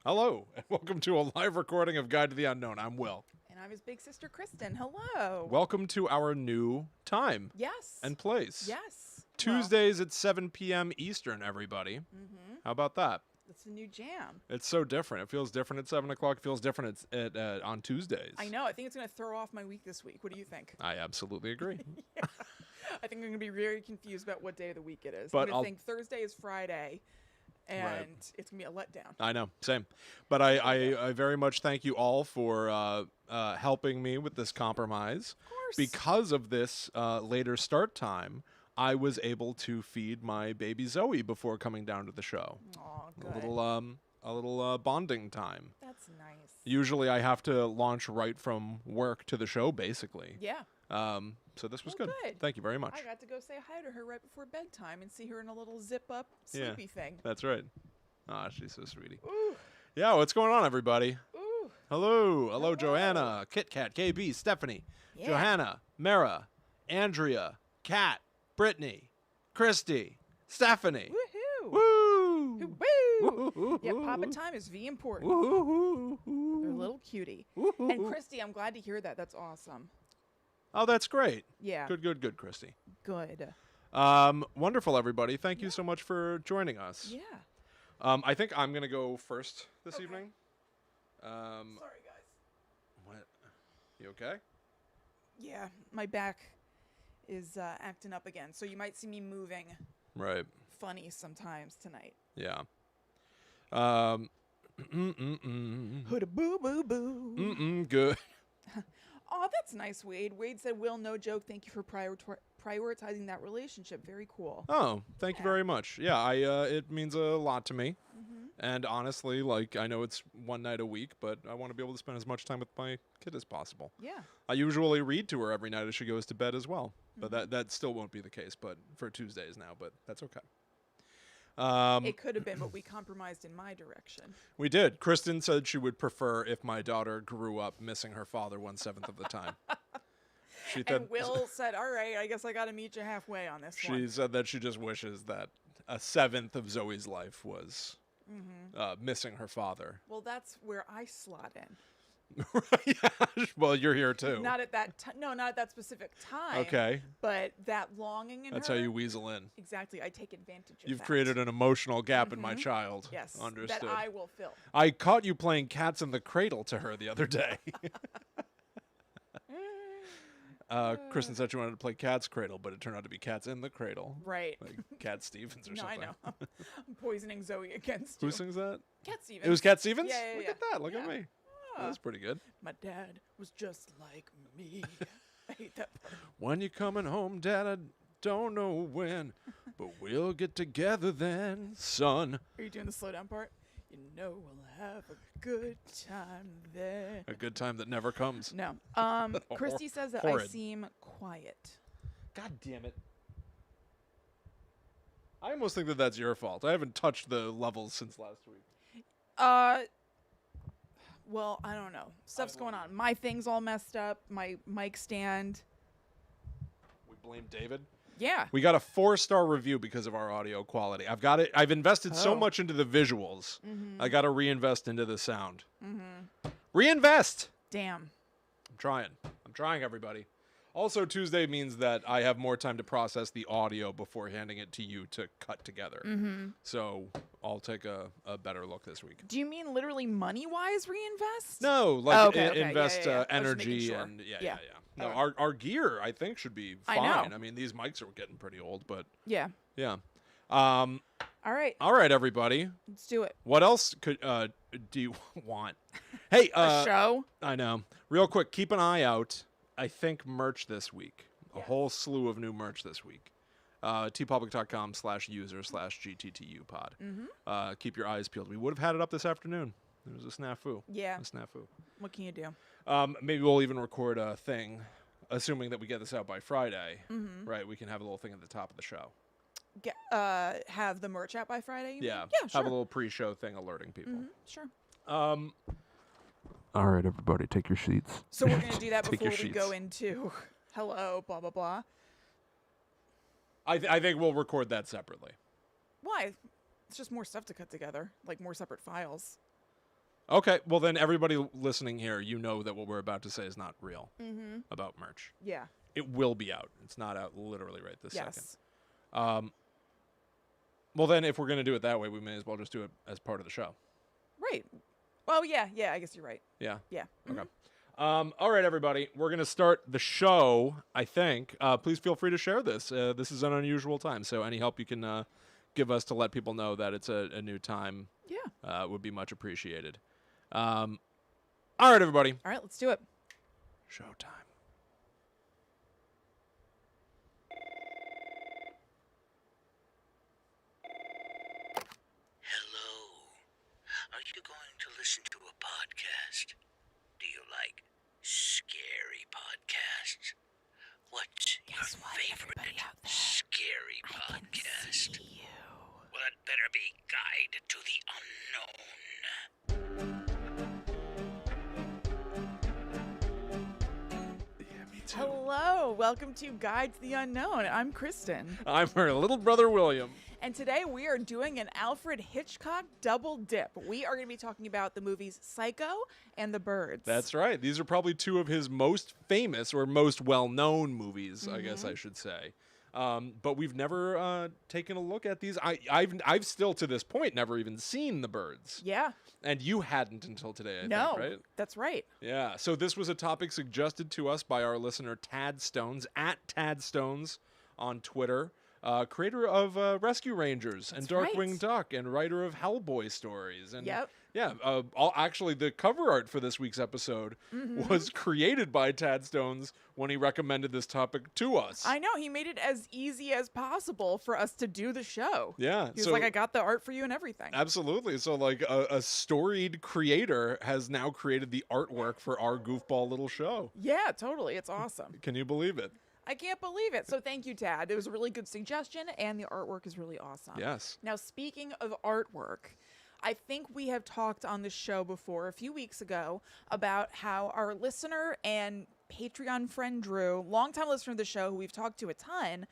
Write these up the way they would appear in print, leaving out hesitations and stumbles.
Hello, and welcome to a live recording of Guide to the Unknown. I'm Will. And I'm his big sister, Kristen. Hello. Welcome to our new time Yes. and place. Yes. Tuesdays at 7 p.m. Eastern, everybody. Mm-hmm. How about that? It's a new jam. It's so different. It feels different at 7 o'clock. It feels different on Tuesdays. I know. I think it's going to throw off my week this week. What do you think? I absolutely agree. Yeah. I think I'm going to be very confused about what day of the week it is. But I'm going to think Thursday is Friday, and it's going to be a letdown. I know, same. But I very much thank you all for helping me with this compromise. Of course. Because of this later start time, I was able to feed my baby Zoe before coming down to the show. Aw, good. A little bonding time. That's nice. Usually I have to launch right from work to the show, basically. Yeah. So this was Well, good. good. Thank you very much. I got to go say hi to her right before bedtime and see her in a little zip-up sleepy thing. That's right. Ah, she's so sweetie. Ooh. Yeah, what's going on, everybody? Ooh. Hello, Joanna, Kit Kat, KB, Stephanie, Yeah. Johanna, Mara, Andrea, Kat, Brittany, Christy, Stephanie. Woohoo. Woo! Woo! Yeah, Papa time is V important. Woo-hoo-hoo. They're a little cutie. Woo-hoo-hoo. And Christy, I'm glad to hear that. That's awesome. Oh, that's great. Yeah. Good, Christy. Good. Wonderful, everybody. Thank you so much for joining us. Yeah. I think I'm gonna go first this Okay. evening. Sorry, guys. What? You okay? Yeah, my back is acting up again, so you might see me moving Right. funny sometimes tonight. Yeah. Hood boo boo boo. Good. Oh, that's nice, Wade. Wade said, "Will, no joke. Thank you for prioritizing that relationship. Very cool." Oh, thank you very much. Yeah, it means a lot to me. Mm-hmm. And honestly, like, I know it's one night a week, but I want to be able to spend as much time with my kid as possible. Yeah. I usually read to her every night as she goes to bed as well. But that still won't be the case, but for Tuesdays now, but that's okay. It could have been, but we compromised in my direction. We did. Kristen said she would prefer if my daughter grew up missing her father 1/7 of the time. And Will said, "All right, I guess I got to meet you halfway on this one." She said that she just wishes that a 7th of Zoe's life was missing her father. Well, that's where I slot in. Yeah. Well, you're here too. Not at that no, not at that specific time. Okay. But that longing in That's her. how you weasel in. Exactly. I take advantage of You've that. created an emotional gap in my child. Yes. Understood. That I will fill. I caught you playing cats in the cradle to her the other day. Kristen said she wanted to play Cat's Cradle, but it turned out to be Cats in the Cradle. Right. Like Cat Stevens or No, something. I know. I'm poisoning Zoe against you. Who sings that? Cat Stevens. It was Cat Stevens? Yeah, Look yeah. at that. Look at Yeah. me. That was pretty good. My dad was just like me. I hate that part. When you coming home, Dad, I don't know when, but we'll get together then, son. Are you doing the slow down part? You know we'll have a good time there. A good time that never comes. No. Christy says that I Horrid. seem quiet. God damn it. I almost think that that's your fault. I haven't touched the levels since last week. Well, I don't know. Stuff's going on. My thing's all messed up. My mic stand. We blame David. Yeah. We got a 4-star review because of our audio quality. I've got it. I've invested so Oh. much into the visuals. Mm-hmm. I got to reinvest into the sound. Mm-hmm. Reinvest. Damn. I'm trying, everybody. Also, Tuesday means that I have more time to process the audio before handing it to you to cut together. Mm-hmm. So I'll take a better look this week. Do you mean literally money-wise reinvest? No, like Oh, okay, okay. invest Yeah. I was just making energy sure. and yeah. Yeah. No, Alright. our gear I think should be I fine. know. I mean, these mics are getting pretty old, but Yeah. yeah. All right. All right, everybody. Let's do it. What else could do you want? Hey, A show? I know. Real quick, keep an eye out. I think merch this week. A Yes. whole slew of new merch this week. tpublic.com/user/GTTUpod. Mm-hmm. Keep your eyes peeled. We would have had it up this afternoon. There was a snafu. Yeah. A snafu. What can you do? Maybe we'll even record a thing, assuming that we get this out by Friday. Mm-hmm. Right? We can have a little thing at the top of the show. Have the merch out by Friday? You mean? Yeah. Yeah, sure. Have a little pre-show thing alerting people. Mm-hmm. Sure. All right, everybody, take your seats. So we're going to do that Take before your we go sheets. into hello, blah, blah, blah. I think we'll record that separately. Why? It's just more stuff to cut together, like more separate files. Okay, well then everybody listening here, you know that what we're about to say is not real about merch. Yeah. It will be out. It's not out literally right this second. Yes. Well then, if we're going to do it that way, we may as well just do it as part of the show. Right. Well, yeah. I guess you're right. Yeah? Yeah. Okay. All right, everybody. We're going to start the show, I think. Please feel free to share this. This is an unusual time, so any help you can give us to let people know that it's a new time would be much appreciated. All right, everybody. All right, let's do it. Showtime. Hello. Are you going to listen to a podcast? Do you like scary podcasts? What's your favorite scary podcast? Well, it better be Guide to the Unknown. Yeah, me too. Hello, welcome to Guide to the Unknown. I'm Kristen, I'm her little brother, William. and today we are doing an Alfred Hitchcock double dip. We are going to be talking about the movies Psycho and The Birds. That's right. These are probably two of his most famous or most well-known movies, I guess I should say. But we've never taken a look at these. I've still to this point never even seen The Birds. Yeah. And you hadn't until today, I No, think, right? that's right. Yeah. So this was a topic suggested to us by our listener Tad Stones at Tad Stones on Twitter. Creator of Rescue Rangers and Darkwing right. Duck and writer of Hellboy stories. And Yep. yeah, actually the cover art for this week's episode was created by Tad Stones when he recommended this topic to us. I know, he made it as easy as possible for us to do the show. Yeah. He was like, I got the art for you and everything. Absolutely. So like a storied creator has now created the artwork for our goofball little show. Yeah, totally. It's awesome. Can you believe it? I can't believe it. So thank you, Tad. It was a really good suggestion, and the artwork is really awesome. Yes. Now, speaking of artwork, I think we have talked on the show before a few weeks ago about how our listener and Patreon friend Drew, longtime listener of the show who we've talked to a ton,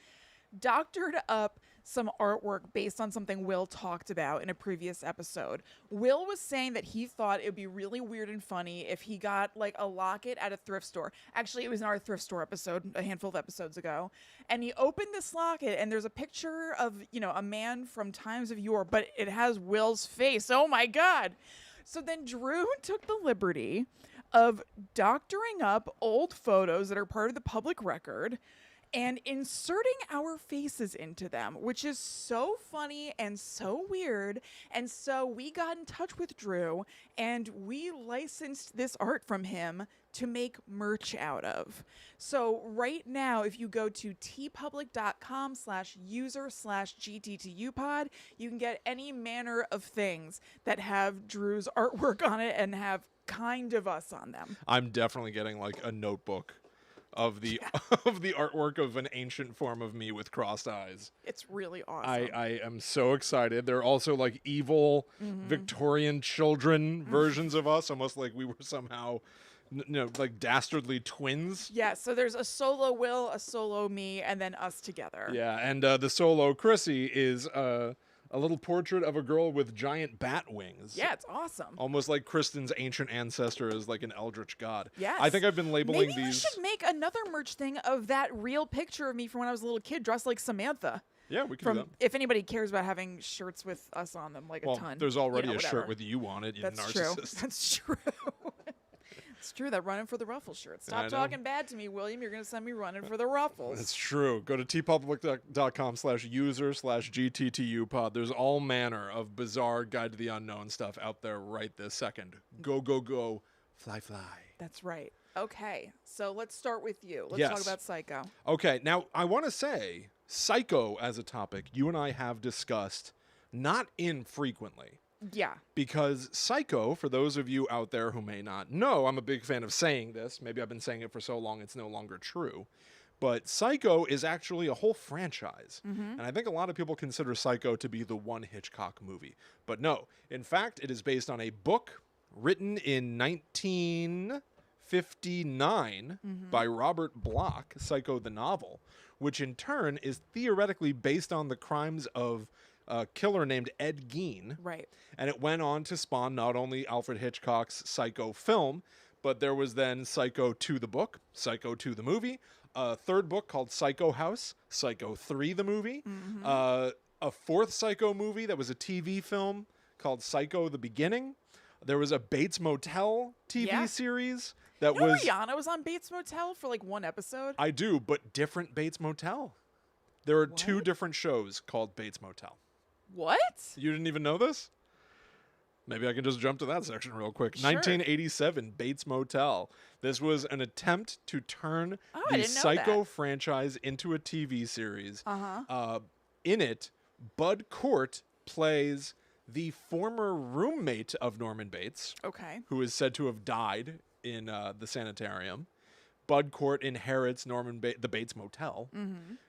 doctored up some artwork based on something Will talked about in a previous episode. Will was saying that he thought it would be really weird and funny if he got like a locket at a thrift store. Actually, it was in our thrift store episode a handful of episodes ago. And he opened this locket and there's a picture of, a man from times of yore, but it has Will's face. Oh my God. So then Drew took the liberty of doctoring up old photos that are part of the public record and inserting our faces into them, which is so funny and so weird. And so we got in touch with Drew and we licensed this art from him to make merch out of. So right now, if you go to tpublic.com/user/GTTUpod, you can get any manner of things that have Drew's artwork on it and have kind of us on them. I'm definitely getting like a notebook of the of the artwork of an ancient form of me with crossed eyes. It's really awesome. I am so excited. There are also like evil Victorian children versions of us, almost like we were somehow like dastardly twins. Yeah, so there's a solo Will, a solo me, and then us together. Yeah, and the solo Chrissy is a little portrait of a girl with giant bat wings. Yeah, it's awesome. Almost like Kristen's ancient ancestor is like an eldritch god. Yes. I think I've been labeling Maybe these. we should make another merch thing of that real picture of me from when I was a little kid dressed like Samantha. Yeah, we can do that. If anybody cares about having shirts with us on them, like Well, a ton. there's already a whatever. shirt with you on it, you That's narcissist. true. That's true. It's true, that running for the ruffle shirt. I Stop know. talking bad to me, William. You're going to send me running for the ruffles. That's true. Go to tpublic.com/user/GTTUpod. There's all manner of bizarre Guide to the Unknown stuff out there right this second. Go, go, go. Fly, fly. That's right. Okay, so let's start with you. Let's Yes. talk about Psycho. Okay, now I want to say Psycho as a topic, you and I have discussed not infrequently. Yeah. Because Psycho, for those of you out there who may not know, I'm a big fan of saying this. Maybe I've been saying it for so long it's no longer true. But Psycho is actually a whole franchise. And I think a lot of people consider Psycho to be the one Hitchcock movie. But no. In fact, it is based on a book written in 1959 by Robert Bloch, Psycho the novel, which in turn is theoretically based on the crimes of a killer named Ed Gein. Right. And it went on to spawn not only Alfred Hitchcock's Psycho film, but there was then Psycho 2 the book, Psycho 2 the movie, a third book called Psycho House, Psycho 3 the movie, a fourth Psycho movie that was a TV film called Psycho the Beginning. There was a Bates Motel TV series that You know was... Rihanna was on Bates Motel for like one episode? I do, but different Bates Motel. There are two different shows called Bates Motel. What? You didn't even know this? Maybe I can just jump to that section real quick. Sure. 1987, Bates Motel. This was an attempt to turn I the didn't know Psycho that. franchise into a TV series. Uh-huh. In it, Bud Cort plays the former roommate of Norman Bates, Okay. who is said to have died in the sanitarium. Bud Cort inherits the Bates Motel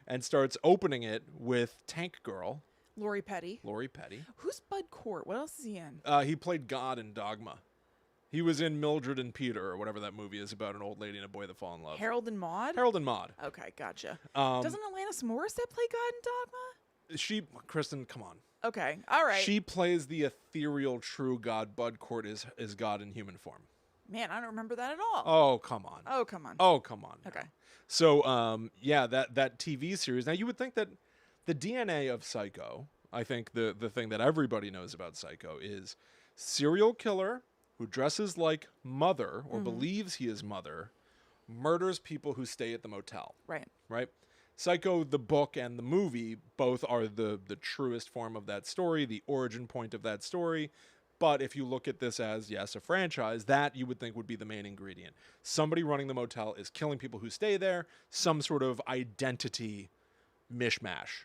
and starts opening it with Tank Girl, Lori Petty. Lori Petty. Who's Bud Cort? What else is he in? He played God in Dogma. He was in Mildred and Peter, or whatever that movie is about an old lady and a boy that fall in love. Harold and Maude? Harold and Maude. Okay, gotcha. Doesn't Alanis Morissette play God in Dogma? Kristen, come on. Okay, all right. She plays the ethereal true God. Bud Cort is God in human form. Man, I don't remember that at all. Oh, come on. Oh, come on. Oh, come on. Okay. So, yeah, that TV series. Now, you would think that the DNA of Psycho, I think the thing that everybody knows about Psycho is serial killer who dresses like Mother or believes he is Mother, murders people who stay at the motel. Right. Right? Psycho, the book, and the movie both are the truest form of that story, the origin point of that story. But if you look at this as, yes, a franchise, that you would think would be the main ingredient. Somebody running the motel is killing people who stay there, some sort of identity mishmash.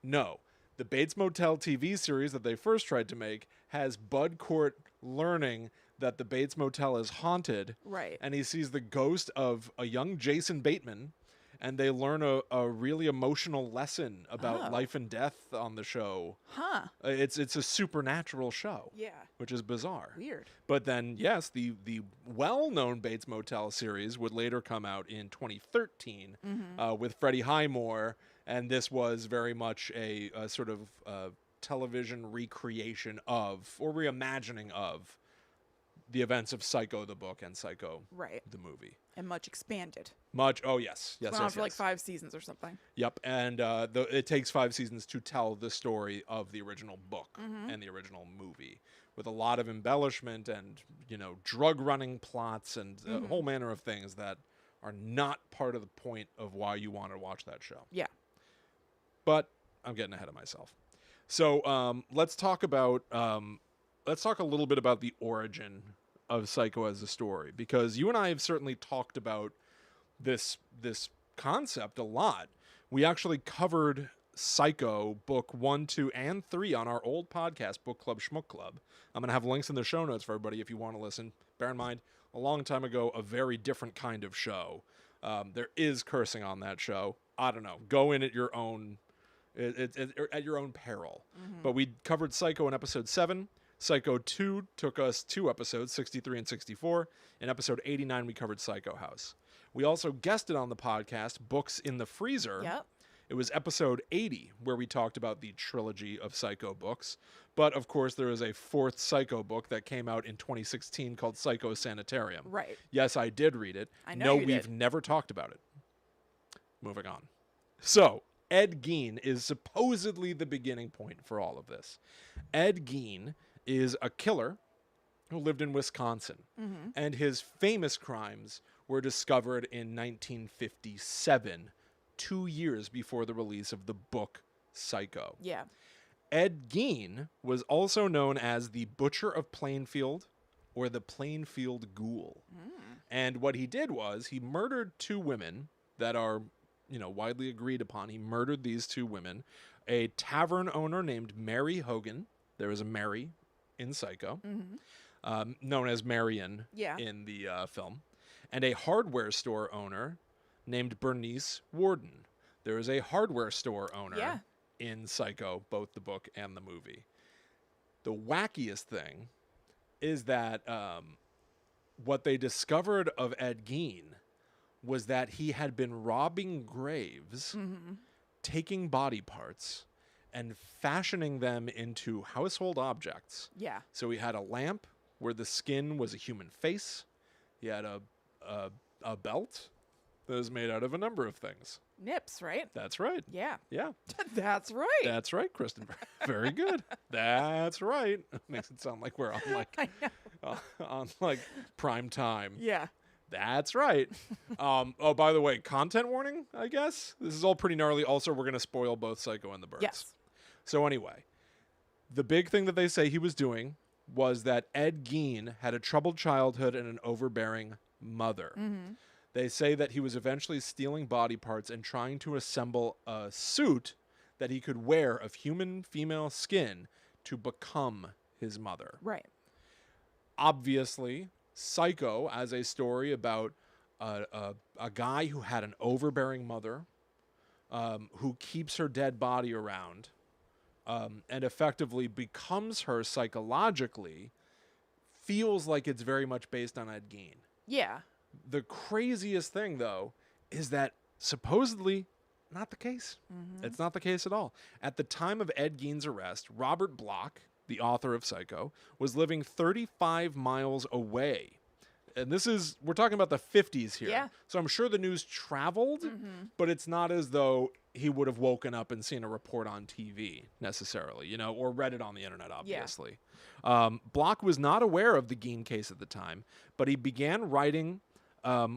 No. The Bates Motel TV series that they first tried to make has Bud Cort learning that the Bates Motel is haunted. Right. And he sees the ghost of a young Jason Bateman, and they learn a really emotional lesson about life and death on the show. Huh. It's a supernatural show. Yeah. Which is bizarre. Weird. But then, yes, the well-known Bates Motel series would later come out in 2013 with Freddie Highmore, and this was very much a sort of television recreation of, or reimagining of, the events of Psycho the book and Psycho the movie. And much expanded. Oh, yes. Yes, Went on for like 5 seasons or something. Yep, and it takes 5 seasons to tell the story of the original book and the original movie, with a lot of embellishment and, drug running plots and a whole manner of things that are not part of the point of why you want to watch that show. Yeah. But I'm getting ahead of myself. So let's talk a little bit about the origin of Psycho as a story, because you and I have certainly talked about this concept a lot. We actually covered Psycho book 1, 2, and 3 on our old podcast, Book Club Schmuck Club. I'm going to have links in the show notes for everybody if you want to listen. Bear in mind, a long time ago, a very different kind of show. There is cursing on that show. I don't know. Go in at your own at your own peril. But we covered Psycho in episode 7. Psycho 2 took us 2 episodes, 63 and 64. In episode 89, we covered Psycho House. We also guested on the podcast Books in the Freezer. Yep. It was episode 80 where we talked about the trilogy of Psycho books. But, of course, there is a 4th Psycho book that came out in 2016 called Psycho Sanitarium. Right. Yes, I did read it. I know no, you we've did. never talked about it. Moving on. So, Ed Gein is supposedly the beginning point for all of this. Ed Gein is a killer who lived in Wisconsin, and his famous crimes were discovered in 1957, 2 years before the release of the book Psycho. Yeah. Ed Gein was also known as the Butcher of Plainfield or the Plainfield Ghoul. And what he did was he murdered 2 women that are, widely agreed upon. He murdered these 2 women. A tavern owner named Mary Hogan. There was a Mary in Psycho, known as Marion in the film. And a hardware store owner named Bernice Warden. There is a hardware store owner in Psycho, both the book and the movie. The wackiest thing is that what they discovered of Ed Gein was that he had been robbing graves, taking body parts, and fashioning them into household objects. Yeah. So he had a lamp where the skin was a human face. He had a belt that was made out of a number of things. Nips, right? That's right. Yeah. Yeah. That's right. That's right, Kristen. Very good. That's right. Makes it sound like we're on I know. on like prime time. Yeah. That's right. Oh, by the way, content warning, I guess. This is all pretty gnarly. Also, we're going to spoil both Psycho and the Birds. Yes. So anyway, the big thing that they say he was doing was that Ed Gein had a troubled childhood and an overbearing mother. Mm-hmm. They say that he was eventually stealing body parts and trying to assemble a suit that he could wear of human female skin to become his mother. Right. Obviously, Psycho as a story about a guy who had an overbearing mother, who keeps her dead body around, and effectively becomes her psychologically, feels like it's very much based on Ed Gein. Yeah. The craziest thing, though, is that supposedly not the case. Mm-hmm. It's not the case at all. At the time of Ed Gein's arrest, Robert Bloch, the author of Psycho, was living 35 miles away. And we're talking about the 50s here. Yeah. So I'm sure the news traveled, but it's not as though he would have woken up and seen a report on TV necessarily, or read it on the internet, obviously. Bloch was not aware of the Gein case at the time, but he began writing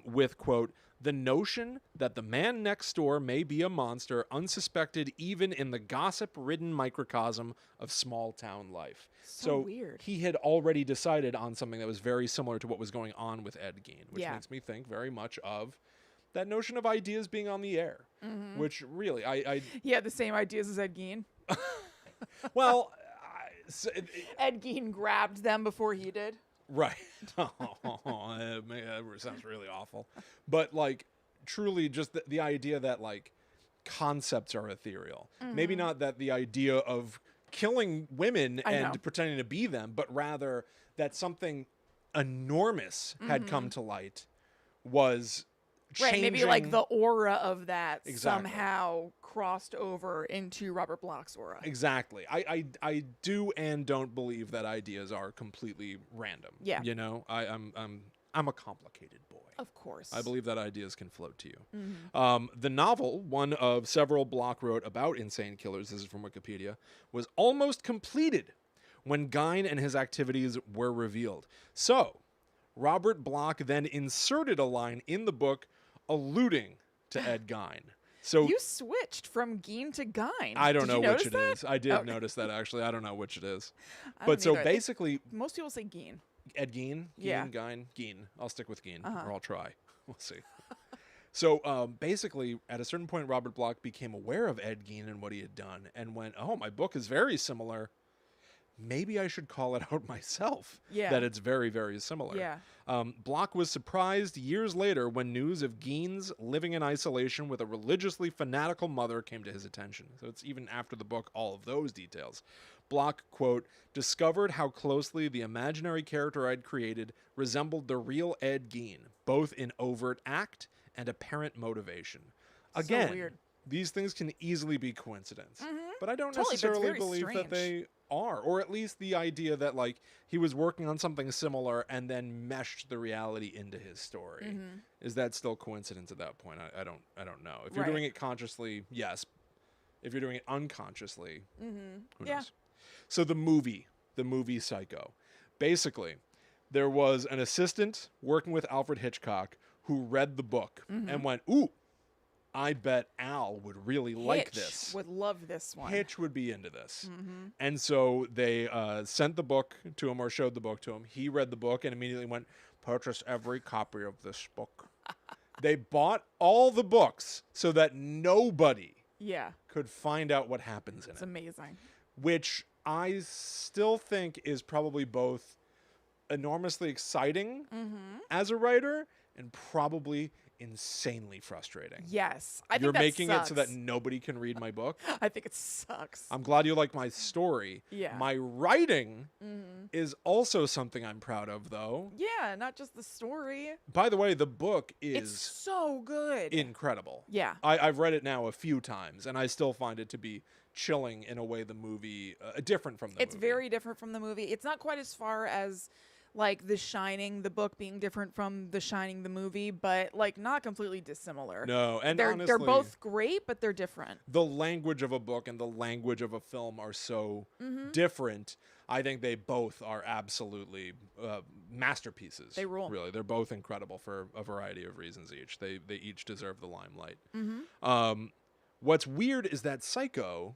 with, quote, the notion that the man next door may be a monster unsuspected even in the gossip-ridden microcosm of small-town life. So weird. He had already decided on something that was very similar to what was going on with Ed Gein, which makes me think very much of that notion of ideas being on the air, which really, He had the same ideas as Ed Gein. well... Ed Gein grabbed them before he did. Right. That sounds really awful. But, truly just the idea that, concepts are ethereal. Maybe not that the idea of killing women and pretending to be them, but rather that something enormous had come to light was changing. Right, maybe the aura of that Exactly. somehow crossed over into Robert Bloch's aura. Exactly. I do and don't believe that ideas are completely random. Yeah. I'm a complicated boy. Of course. I believe that ideas can float to you. The novel, one of several Bloch wrote about insane killers, this is from Wikipedia, was almost completed when Gein and his activities were revealed. So, Robert Bloch then inserted a line in the book alluding to Ed Gein. So you switched from Gein to Gein. I don't Did know you which it notice is. that? I did notice that, actually. I don't know which it is. I But don't so either. basically, Most people say Gein. Ed Gein? Yeah. Gein. I'll stick with Gein, or I'll try. We'll see. So basically, at a certain point, Robert Bloch became aware of Ed Gein and what he had done and went, oh, my book is very similar. Maybe I should call it out myself. Yeah. That it's very, very similar. Yeah. Bloch was surprised years later when news of Gein's living in isolation with a religiously fanatical mother came to his attention. So it's even after the book, all of those details. Bloch, quote, discovered how closely the imaginary character I'd created resembled the real Ed Gein, both in overt act and apparent motivation. Again, So weird. These things can easily be coincidence, but I don't Totally, but it's necessarily very believe that strange. they are, or at least the idea that he was working on something similar and then meshed the reality into his story. Is that still coincidence at that point? I don't know. If you're Right. doing it consciously, yes. If you're doing it unconsciously, who Yeah. knows? So the movie Psycho, basically, there was an assistant working with Alfred Hitchcock who read the book and went, ooh, I bet Al would really like Hitch this. would love this one. Hitch would be into this. And so they sent the book to him or showed the book to him. He read the book and immediately went, purchase every copy of this book. They bought all the books so that nobody Yeah. could find out what happens in It's it. amazing. Which I still think is probably both enormously exciting as a writer and probably insanely frustrating. Yes. I think You're that making it so that sucks. nobody can read my book. I think it sucks. I'm glad you like my story. Yeah. My writing is also something I'm proud of, though. Yeah, not just the story. By the way, the book It's is so good. incredible. Yeah. I've read it now a few times, and I still find it to be chilling in a way the movie different from the It's movie. very different from the movie. It's not quite as far as like The Shining, the book being different from The Shining, the movie, but like not completely dissimilar. No, and they're honestly, both great, but they're different. the language of a book and the language of a film are so different. I think they both are absolutely masterpieces. They rule. Really, they're both incredible for a variety of reasons. They each deserve the limelight. What's weird is that Psycho.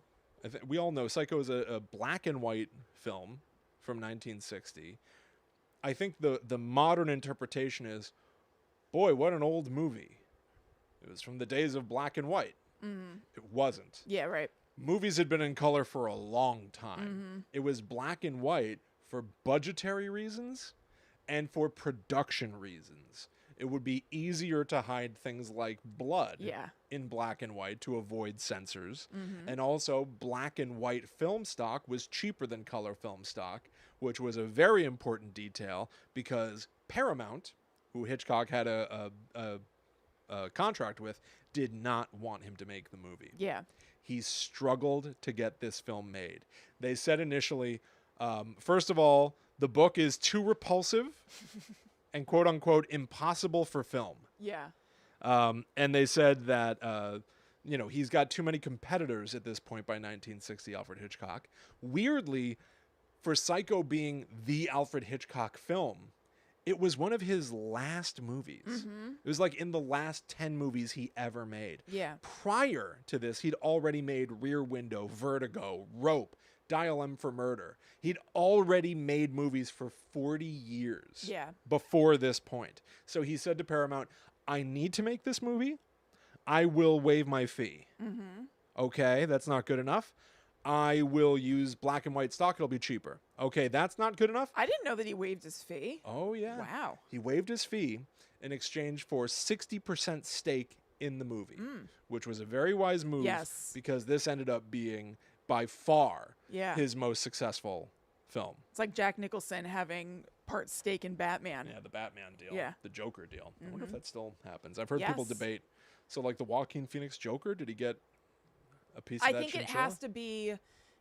We all know Psycho is a black and white film from 1960. I think the modern interpretation is, boy, what an old movie. It was from the days of black and white. It wasn't. Yeah, right. Movies had been in color for a long time. It was black and white for budgetary reasons and for production reasons. It would be easier to hide things like blood in black and white to avoid censors. And also, black and white film stock was cheaper than color film stock, which was a very important detail because Paramount, who Hitchcock had a contract with, did not want him to make the movie. Yeah. He struggled to get this film made. They said initially, first of all, the book is too repulsive and quote unquote impossible for film. Yeah. And they said that, he's got too many competitors at this point by 1960, Alfred Hitchcock. Weirdly, for Psycho being the Alfred Hitchcock film, it was one of his last movies. It was like in the last 10 movies he ever made. Yeah. Prior to this, he'd already made Rear Window, Vertigo, Rope, Dial M for Murder. He'd already made movies for 40 years before this point. So he said to Paramount, I need to make this movie. I will waive my fee. Okay, that's not good enough. I will use black and white stock. It'll be cheaper. Okay, that's not good enough. I didn't know that he waived his fee. Oh, yeah. Wow. He waived his fee in exchange for 60% stake in the movie, which was a very wise move because this ended up being by far his most successful film. It's like Jack Nicholson having part stake in Batman. Yeah, the Batman deal. Yeah. The Joker deal. I wonder if that still happens. I've heard people debate. So, like the Joaquin Phoenix Joker, did he get a piece of that I think it has to be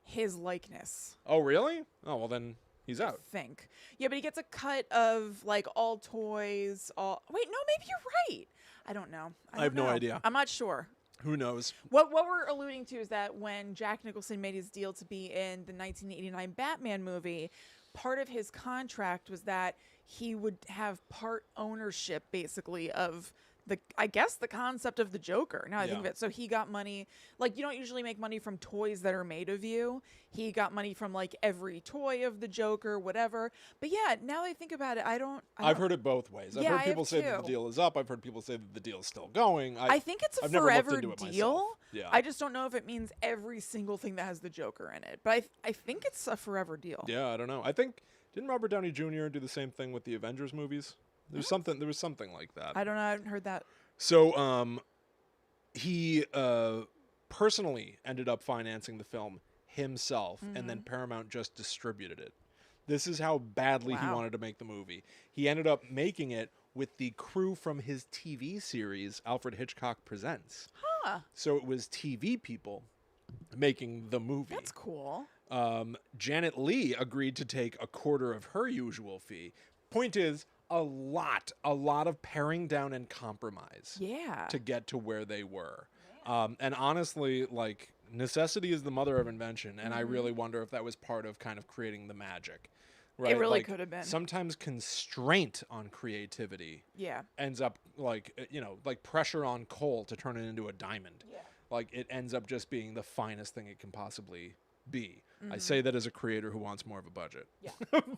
his likeness. Oh, really? Oh, well, then he's out. I think. Yeah, but he gets a cut of like all toys, Wait, no, maybe you're right. I don't know. I have no idea. I'm not sure. Who knows? What we're alluding to is that when Jack Nicholson made his deal to be in the 1989 Batman movie, part of his contract was that he would have part ownership basically of the concept of the Joker. Now I think of it. So he got money, like you don't usually make money from toys that are made of you. He got money from like every toy of the Joker, whatever. But yeah, now that I think about it, I've heard it both ways. I've Yeah, heard I people have say that the too. deal is up. I've heard people say that the deal is still going. I think it's a I've never looked forever into it deal. myself. Yeah. I just don't know if it means every single thing that has the Joker in it. But I think it's a forever deal. Yeah, I don't know. I think didn't Robert Downey Jr. do the same thing with the Avengers movies? There was something like that. I don't know. I haven't heard that. So he personally ended up financing the film himself, and then Paramount just distributed it. This is how badly he wanted to make the movie. He ended up making it with the crew from his TV series, Alfred Hitchcock Presents. Huh. So it was TV people making the movie. That's cool. Janet Leigh agreed to take a quarter of her usual fee. Point is, a lot of paring down and compromise to get to where they were. And honestly, like, necessity is the mother of invention, and I really wonder if that was part of kind of creating the magic. Right? It really Like, could have been. Sometimes constraint on creativity ends up like pressure on coal to turn it into a diamond. Like, it ends up just being the finest thing it can possibly be. I say that as a creator who wants more of a budget.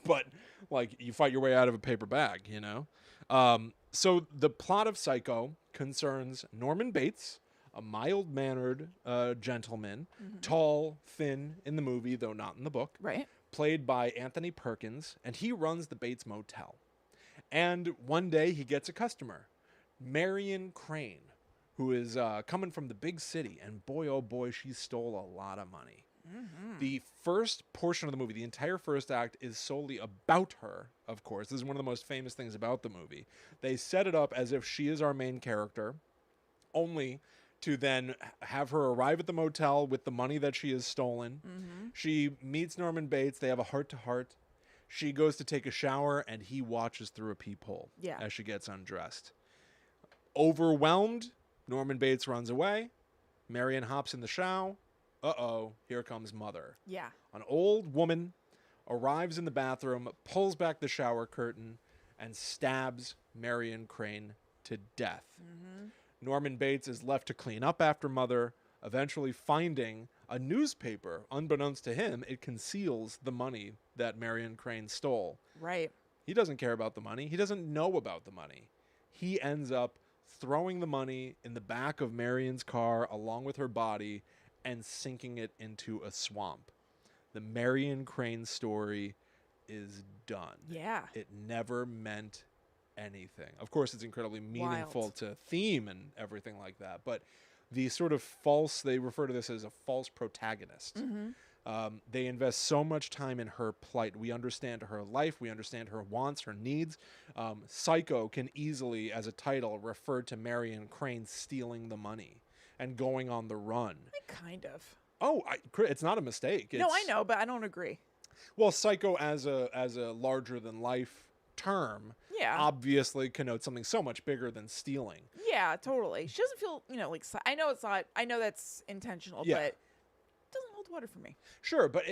But like, you fight your way out of a paper bag, you know? So the plot of Psycho concerns Norman Bates, a mild-mannered gentleman, tall, thin in the movie, though not in the book, played by Anthony Perkins, and he runs the Bates Motel. And one day he gets a customer, Marion Crane, who is coming from the big city, and boy, oh boy, she stole a lot of money. The first portion of the movie, the entire first act, is solely about her, of course. This is one of the most famous things about the movie. They set it up as if she is our main character, only to then have her arrive at the motel with the money that she has stolen. She meets Norman Bates. They have a heart-to-heart. She goes to take a shower, and he watches through a peephole as she gets undressed. Overwhelmed, Norman Bates runs away. Marion hops in the shower. Uh-oh, here comes Mother. Yeah. An old woman arrives in the bathroom, pulls back the shower curtain, and stabs Marion Crane to death. Norman Bates is left to clean up after Mother, eventually finding a newspaper. Unbeknownst to him, it conceals the money that Marion Crane stole. Right. He doesn't care about the money. He doesn't know about the money. He ends up throwing the money in the back of Marion's car along with her body and sinking it into a swamp. The Marion Crane story is done. Yeah. It never meant anything. Of course, it's incredibly meaningful to theme and everything like that, but the sort of false, they refer to this as a false protagonist. They invest so much time in her plight. We understand her life. We understand her wants, her needs. Psycho can easily, as a title, refer to Marion Crane stealing the money and going on the run. Kind of. Oh, it's not a mistake. No, I know, but I don't agree. Well, Psycho as a larger than life term obviously connotes something so much bigger than stealing. Yeah, totally. She doesn't feel, like, I know it's not, I know that's intentional, but it doesn't hold water for me. Sure, but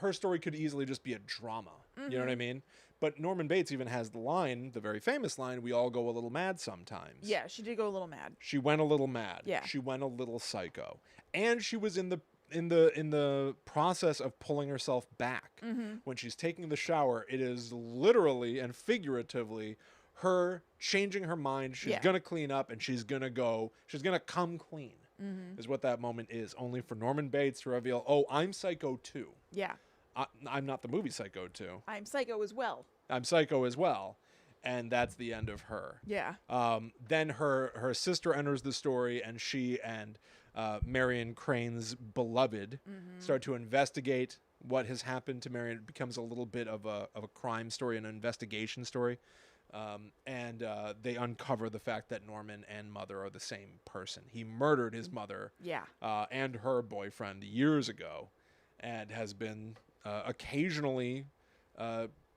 her story could easily just be a drama. You know what I mean? But Norman Bates even has the line, the very famous line, "We all go a little mad sometimes." Yeah, she did go a little mad. She went a little mad. Yeah. She went a little psycho. And she was in the process of pulling herself back. When she's taking the shower, it is literally and figuratively her changing her mind. She's going to clean up and she's going to come clean. Is what that moment is. Only for Norman Bates to reveal, "Oh, I'm Psycho too." Yeah. I'm not the movie Psycho too. I'm Psycho as well. I'm Psycho as well. And that's the end of her. Yeah. Then her sister enters the story, and she and Marion Crane's beloved start to investigate what has happened to Marion. It becomes a little bit of a crime story, an investigation story. And they uncover the fact that Norman and Mother are the same person. He murdered his mother and her boyfriend years ago, and has been occasionally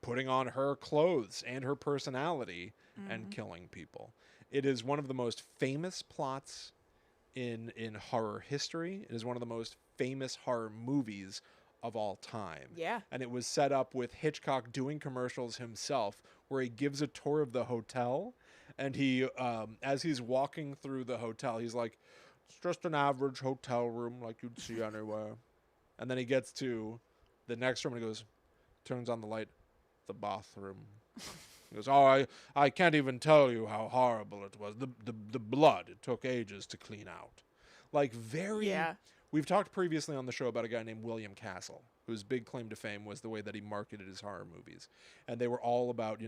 putting on her clothes and her personality and killing people. It is one of the most famous plots in horror history. It is one of the most famous horror movies of all time. Yeah. And it was set up with Hitchcock doing commercials himself, where he gives a tour of the hotel, and he, as he's walking through the hotel, he's like, "It's just an average hotel room like you'd see anywhere." And then he gets to the next room and he goes, turns on the light, "The bathroom." He goes, "Oh, I can't even tell you how horrible it was. The blood, it took ages to clean out." Like, very... Yeah. We've talked previously on the show about a guy named William Castle, whose big claim to fame was the way that he marketed his horror movies. And they were all about,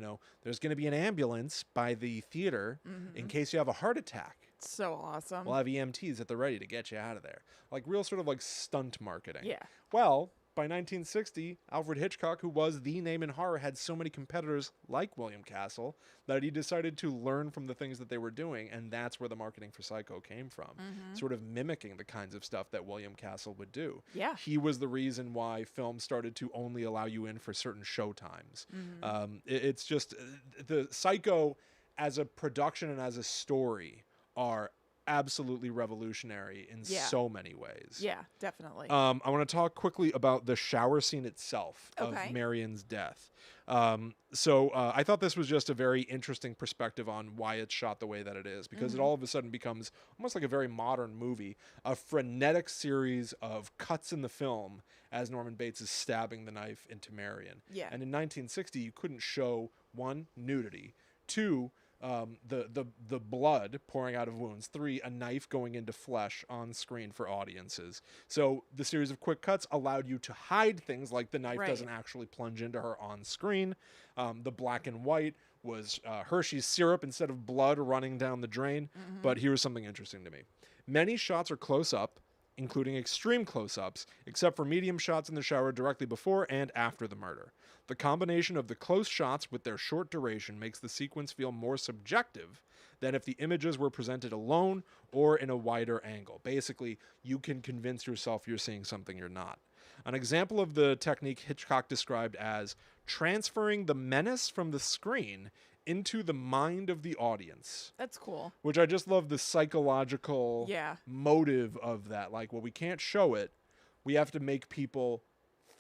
there's going to be an ambulance by the theater in case you have a heart attack. So awesome. We'll have EMTs at the ready to get you out of there. Like, real sort of like stunt marketing. Yeah. Well, by 1960, Alfred Hitchcock, who was the name in horror, had so many competitors like William Castle that he decided to learn from the things that they were doing, and that's where the marketing for Psycho came from. Sort of mimicking the kinds of stuff that William Castle would do. Yeah. He was the reason why film started to only allow you in for certain show times. It's just, the Psycho as a production and as a story are absolutely revolutionary in so many ways. Yeah, definitely. I want to talk quickly about the shower scene itself of Okay. Marion's death. So I thought this was just a very interesting perspective on why it's shot the way that it is, because it all of a sudden becomes almost like a very modern movie, a frenetic series of cuts in the film as Norman Bates is stabbing the knife into Marion. Yeah. And in 1960, you couldn't show, one, nudity, two, the blood pouring out of wounds, three, a knife going into flesh on screen for audiences. So the series of quick cuts allowed you to hide things like the knife doesn't actually plunge into her on screen. The black and white was Hershey's syrup instead of blood running down the drain. But here's something interesting to me. Many shots are close up, including extreme close-ups, except for medium shots in the shower directly before and after the murder. The combination of the close shots with their short duration makes the sequence feel more subjective than if the images were presented alone or in a wider angle. Basically, you can convince yourself you're seeing something you're not. An example of the technique Hitchcock described as transferring the menace from the screen into the mind of the audience. That's cool. Which I just love the psychological Yeah. motive of that. Like, well, we can't show it. We have to make people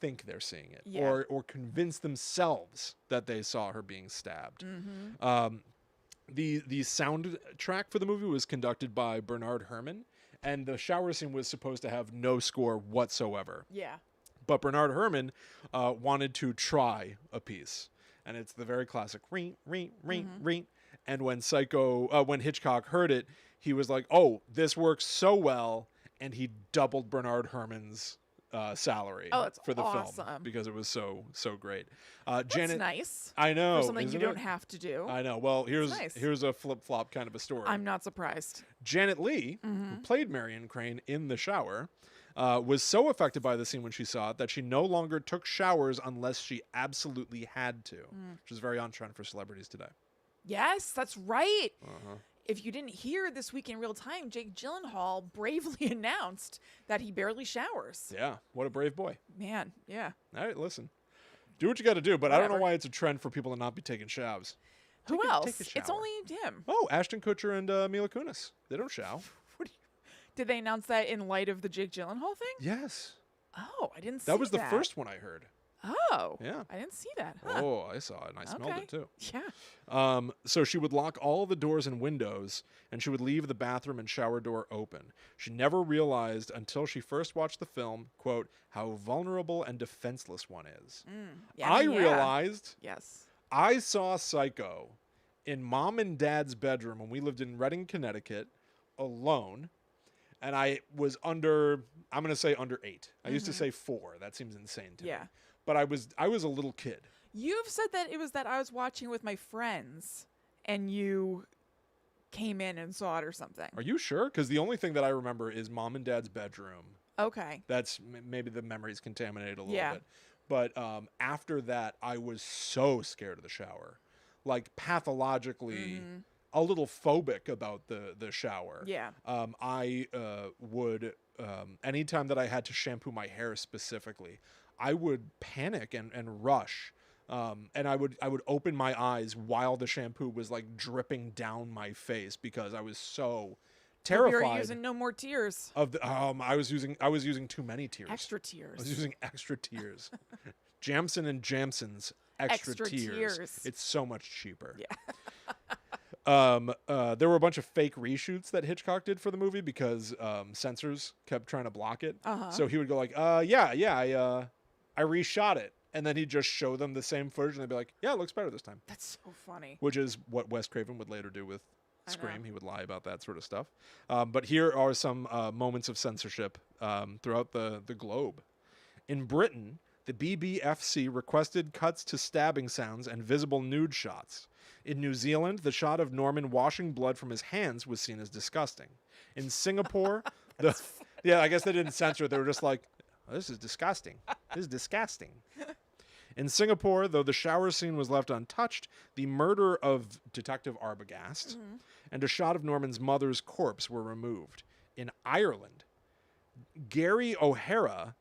think they're seeing it, Yeah. or convince themselves that they saw her being stabbed. The soundtrack for the movie was conducted by Bernard Herrmann, and the shower scene was supposed to have no score whatsoever. Yeah. But Bernard Herrmann wanted to try a piece, and it's the very classic ring, ring, ring, ring. And when Hitchcock heard it, he was like, "Oh, this works so well," and he doubled Bernard Herrmann's salary for the awesome. film because it was so great. That's Janet, nice. I know, For something you isn't don't it? have to do. I know. Well, nice. here's a flip flop kind of a story. I'm not surprised. Janet Leigh, who played Marion Crane in The Shower, was so affected by the scene when she saw it that she no longer took showers unless she absolutely had to, which is very on trend for celebrities today. Yes, that's right. If you didn't hear this week in real time, Jake Gyllenhaal bravely announced that he barely showers. Yeah, what a brave boy. Man, yeah. All right, listen. Do what you got to do, but I don't know Whatever. why it's a trend for people to not be taking showers. Who Take else? a It's shower. only him. Oh, Ashton Kutcher and Mila Kunis. They don't shower. Did they announce that in light of the Jake Gyllenhaal thing? Yes. Oh, I didn't see That was the first one I heard. Oh. Yeah. I didn't see that. Huh. Oh, I saw it and I smelled it too. Yeah. So she would lock all the doors and windows, and she would leave the bathroom and shower door open. She never realized until she first watched the film, quote, how vulnerable and defenseless one is. Yeah, I yeah. realized Yes. I saw Psycho in Mom and Dad's bedroom when we lived in Redding, Connecticut, alone. And I was under 8. I used to say 4. That seems insane to me. Yeah. But I was a little kid. You've said that it was that I was watching with my friends and you came in and saw it or something. Are you sure? Because the only thing that I remember is Mom and Dad's bedroom. Okay. That's maybe the memory's contaminated a little Yeah. bit. But after that, I was so scared of the shower. Like, pathologically a little phobic about the shower. Yeah. I would, anytime that I had to shampoo my hair specifically, I would panic and rush. And I would open my eyes while the shampoo was like dripping down my face because I was so terrified. You're using no more tears. Of the, I was using too many tears. Extra I was tears. using extra tears. Jamson and Jamson's extra tears. It's so much cheaper. Yeah. There were a bunch of fake reshoots that Hitchcock did for the movie because censors kept trying to block it. So he would go like, I reshot it. And then he'd just show them the same footage and they'd be like, yeah, it looks better this time. That's so funny. Which is what Wes Craven would later do with I Scream. know. He would lie about that sort of stuff. But here are some moments of censorship throughout the globe. In Britain, the BBFC requested cuts to stabbing sounds and visible nude shots. In New Zealand, the shot of Norman washing blood from his hands was seen as disgusting. In Singapore, I guess they didn't censor it. They were just like, oh, this is disgusting. This is disgusting. In Singapore, though the shower scene was left untouched, the murder of Detective Arbogast and a shot of Norman's mother's corpse were removed. In Ireland, Gary O'Hara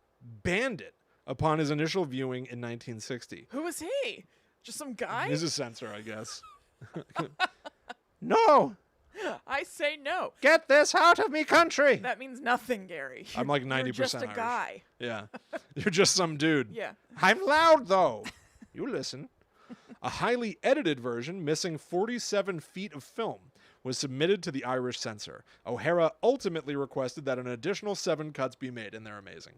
banned it upon his initial viewing in 1960. Who was he? Just some guy? He's a censor, I guess. No! I say no. Get this out of me country! That means nothing, Gary. I'm like 90% You're just a Irish. guy. Yeah. You're just some dude. Yeah. I'm loud, though. You listen. A highly edited version, missing 47 feet of film, was submitted to the Irish censor. O'Hara ultimately requested that an additional 7 cuts be made, and they're amazing.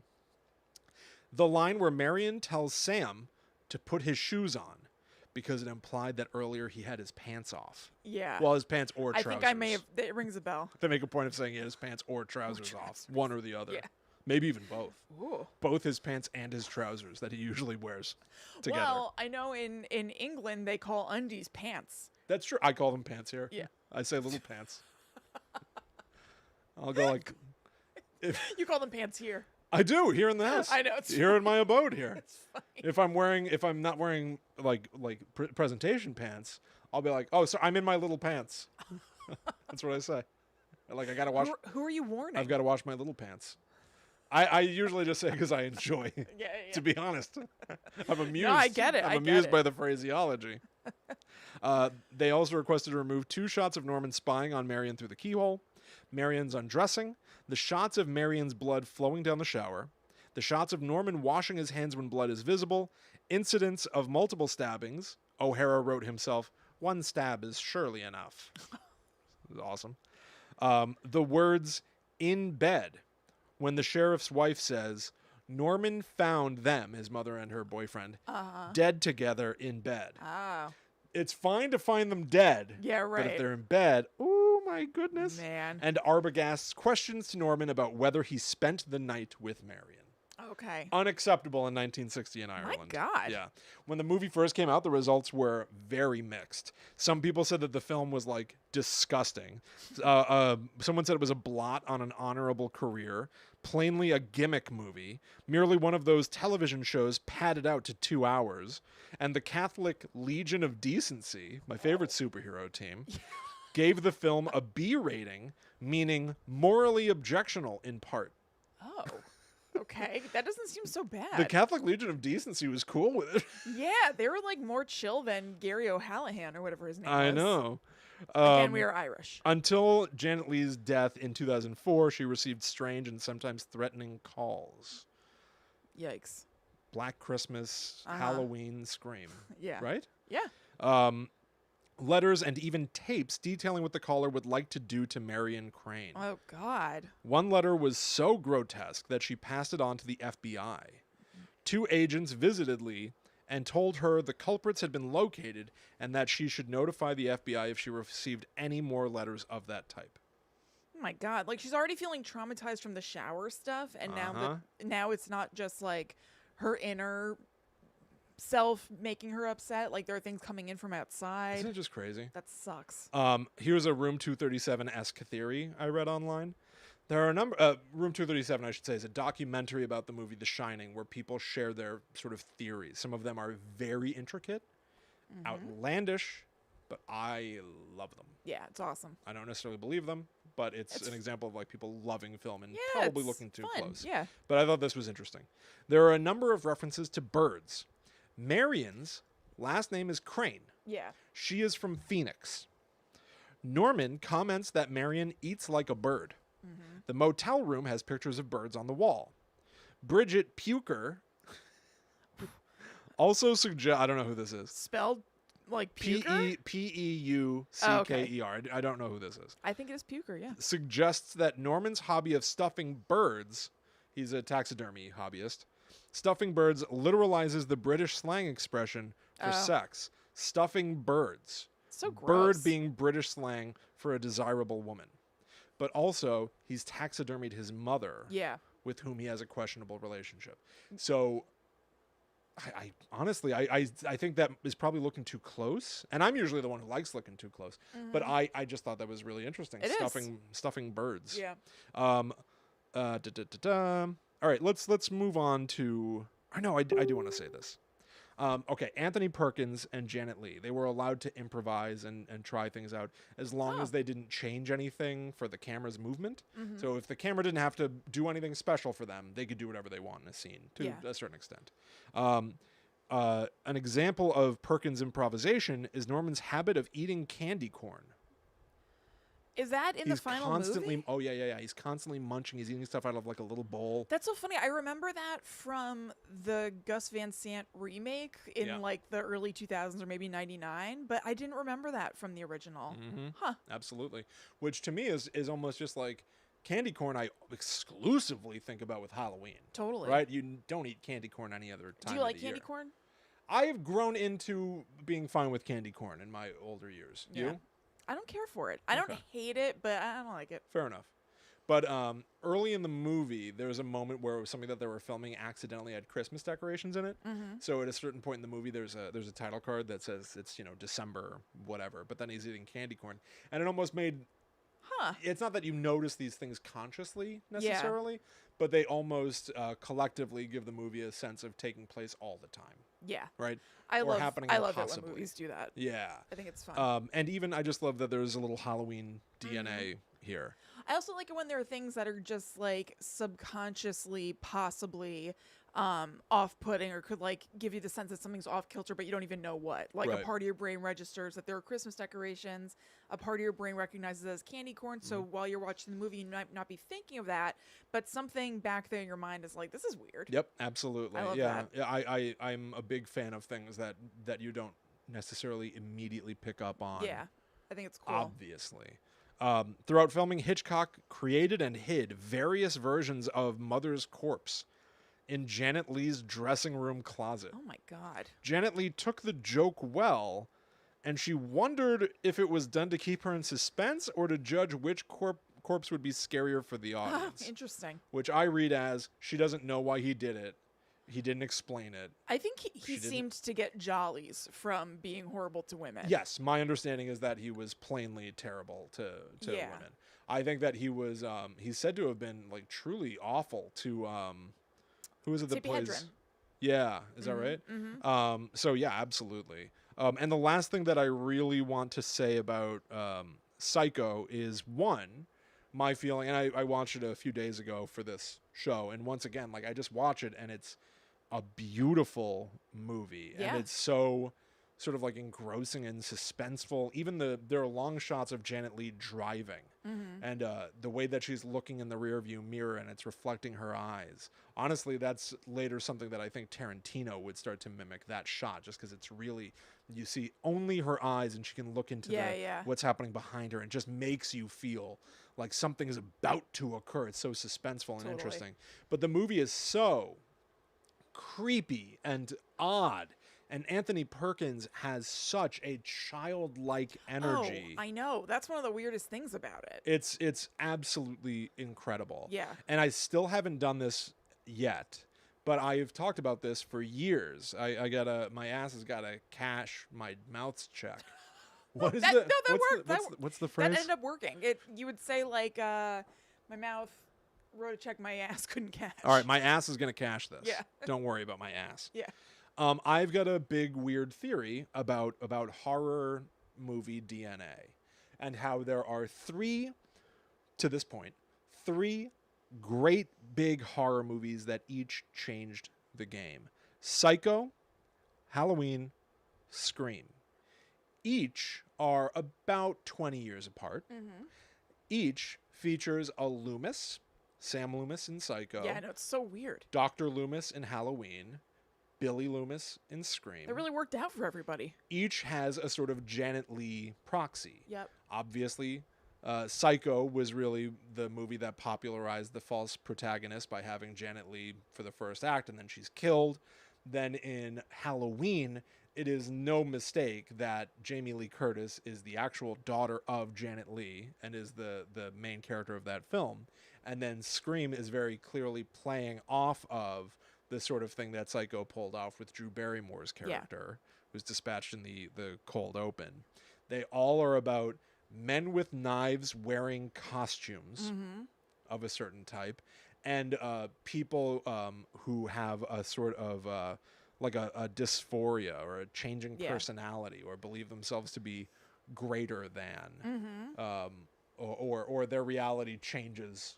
The line where Marion tells Sam to put his shoes on because it implied that earlier he had his pants off. Yeah. Well, his pants or I trousers. think I may have. It rings a bell. They make a point of saying he had his pants or trousers off. One or the other. Yeah. Maybe even both. Ooh. Both his pants and his trousers that he usually wears together. Well, I know in England they call undies pants. That's true. I call them pants here. Yeah. I say little pants. I'll go like, You call them pants here. I do here in the house. I know, it's here in my abode here. It's funny. If I'm not wearing like presentation pants, I'll be like, oh, so I'm in my little pants. That's what I say. Like I gotta wash. Who are you warning? I've got to wash my little pants. I usually just say because I enjoy. Yeah. To be honest, I'm amused. No, I get it. I'm I amused get by it. the phraseology. They also requested to remove 2 shots of Norman spying on Marion through the keyhole, Marion's undressing, the shots of Marion's blood flowing down the shower, the shots of Norman washing his hands when blood is visible, incidents of multiple stabbings. O'Hara wrote himself, "One stab is surely enough." This is awesome. The words "in bed" when the sheriff's wife says, Norman found them, his mother and her boyfriend, dead together in bed. Oh. It's fine to find them dead. Yeah, right. But if they're in bed, oh my goodness. Man. And Arbogast's questions to Norman about whether he spent the night with Marion. Okay. Unacceptable in 1960 in Ireland. God. Yeah. When the movie first came out, the results were very mixed. Some people said that the film was like disgusting. Someone said it was a blot on an honorable career, plainly a gimmick movie, merely one of those television shows padded out to 2 hours. And the Catholic Legion of Decency, my favorite superhero team, gave the film a B rating, meaning morally objectionable in part. Oh. Okay. That doesn't seem so bad. The Catholic Legion of Decency was cool with it. Yeah, they were like more chill than Gary O'Hallahan or whatever his name was. I know. Again, we are Irish. Until Janet Leigh's death in 2004, she received strange and sometimes threatening calls. Yikes. Black Christmas, Halloween, Scream. Yeah. Right? Yeah. Letters and even tapes detailing what the caller would like to do to Marion Crane. Oh, God. One letter was so grotesque that she passed it on to the FBI. 2 agents visited Leigh and told her the culprits had been located and that she should notify the FBI if she received any more letters of that type. Oh, my God. Like, she's already feeling traumatized from the shower stuff, and now it's not just, like, her inner self making her upset. Like, there are things coming in from outside. Isn't it just crazy? That sucks. Here's a Room 237-esque theory I read online. There are a number. Room 237, I should say, is a documentary about the movie The Shining, where people share their sort of theories. Some of them are very intricate, outlandish, but I love them. Yeah, it's awesome. I don't necessarily believe them, but it's an example of like people loving film and Yeah, probably it's looking too fun. close. Yeah. But I thought this was interesting. There are a number of references to birds. Marion's last name is Crane. Yeah. She is from Phoenix. Norman comments that Marion eats like a bird. The motel room has pictures of birds on the wall. Bridget Puker also suggests, I don't know who this is. Spelled like puker? P-E-U-C-K-E-R. I don't know who this is. I think it is puker, yeah. Suggests that Norman's hobby of stuffing birds, he's a taxidermy hobbyist, stuffing birds literalizes the British slang expression for sex. Stuffing birds. So gross. Bird being British slang for a desirable woman. But also, he's taxidermied his mother, with whom he has a questionable relationship. So, I honestly, I think that is probably looking too close. And I'm usually the one who likes looking too close. But I just thought that was really interesting. Stuffing birds. Yeah. All right, let's move on to. I know I do want to say this. Okay, Anthony Perkins and Janet Leigh, they were allowed to improvise and try things out as long as they didn't change anything for the camera's movement. So if the camera didn't have to do anything special for them, they could do whatever they want in a scene to a certain extent. An example of Perkins' improvisation is Norman's habit of eating candy corn. Is that in the final movie? Oh, yeah. He's constantly munching. He's eating stuff out of like a little bowl. That's so funny. I remember that from the Gus Van Sant remake in like the early 2000s or maybe 99, but I didn't remember that from the original. Huh. Absolutely. Which to me is almost just like candy corn I exclusively think about with Halloween. Totally. Right? You don't eat candy corn any other time Do you like of the candy year. corn? I have grown into being fine with candy corn in my older years. Yeah. You? I don't care for it. I don't hate it, but I don't like it. Fair enough. But early in the movie, there was a moment where it was something that they were filming accidentally had Christmas decorations in it. So at a certain point in the movie, there's a title card that says it's December whatever. But then he's eating candy corn, and it almost made It's not that you notice these things consciously necessarily, but they almost collectively give the movie a sense of taking place all the time. Yeah. Right? I Or love happening it when impossibly. movies do that. Yeah. I think it's fun. And even I just love that there's a little Halloween DNA here. I also like it when there are things that are just like subconsciously possibly off-putting or could like give you the sense that something's off kilter, but you don't even know what. Like Right. a part of your brain registers that there are Christmas decorations. A part of your brain recognizes it as candy corn. So while you're watching the movie, you might not be thinking of that, but something back there in your mind is like, this is weird. Yep, absolutely. I love yeah, that. I'm a big fan of things that you don't necessarily immediately pick up on. Yeah, I think it's cool. Obviously. Throughout filming, Hitchcock created and hid various versions of Mother's corpse in Janet Leigh's dressing room closet. Oh my God. Janet Leigh took the joke well, and she wondered if it was done to keep her in suspense or to judge which corpse would be scarier for the audience. Interesting. Which I read as she doesn't know why he did it. He didn't explain it. I think he She didn't- seemed to get jollies from being horrible to women. Yes, my understanding is that he was plainly terrible to Yeah. women. I think that he was he's said to have been like truly awful to who is it that Tippi plays? Hedren. Yeah, is that right? So yeah, absolutely. And the last thing that I really want to say about Psycho is one, my feeling, and I watched it a few days ago for this show, and once again, like I just watch it and it's a beautiful movie, Yeah. and it's so sort of like engrossing and suspenseful. Even there are long shots of Janet Leigh driving, and the way that she's looking in the rearview mirror and it's reflecting her eyes. Honestly, that's later something that I think Tarantino would start to mimic, that shot, just because it's really, you see only her eyes and she can look into what's happening behind her, and just makes you feel like something is about to occur. It's so suspenseful and interesting. But the movie is so creepy and odd. And Anthony Perkins has such a childlike energy. Oh, I know. That's one of the weirdest things about it. It's absolutely incredible. Yeah. And I still haven't done this yet, but I've talked about this for years. My ass has got to cash my mouth's check. What is what's the phrase? That ended up working. You would say like, my mouth wrote a check my ass couldn't cash. All right, my ass is going to cash this. Yeah. Don't worry about my ass. Yeah. I've got a big weird theory about horror movie DNA, and how there are three great big horror movies that each changed the game: Psycho, Halloween, Scream. Each are about 20 years apart. Each features a Loomis, Sam Loomis in Psycho. Yeah, I know. It's so weird. Dr. Loomis in Halloween, Billy Loomis in Scream. It really worked out for everybody. Each has a sort of Janet Leigh proxy. Yep. Obviously, Psycho was really the movie that popularized the false protagonist by having Janet Leigh for the first act, and then she's killed. Then in Halloween, it is no mistake that Jamie Lee Curtis is the actual daughter of Janet Leigh and is the main character of that film. And then Scream is very clearly playing off of the sort of thing that Psycho pulled off with Drew Barrymore's character, who's dispatched in the cold open. They all are about men with knives wearing costumes of a certain type, and people who have a sort of like a dysphoria or a changing personality, or believe themselves to be greater than, or their reality changes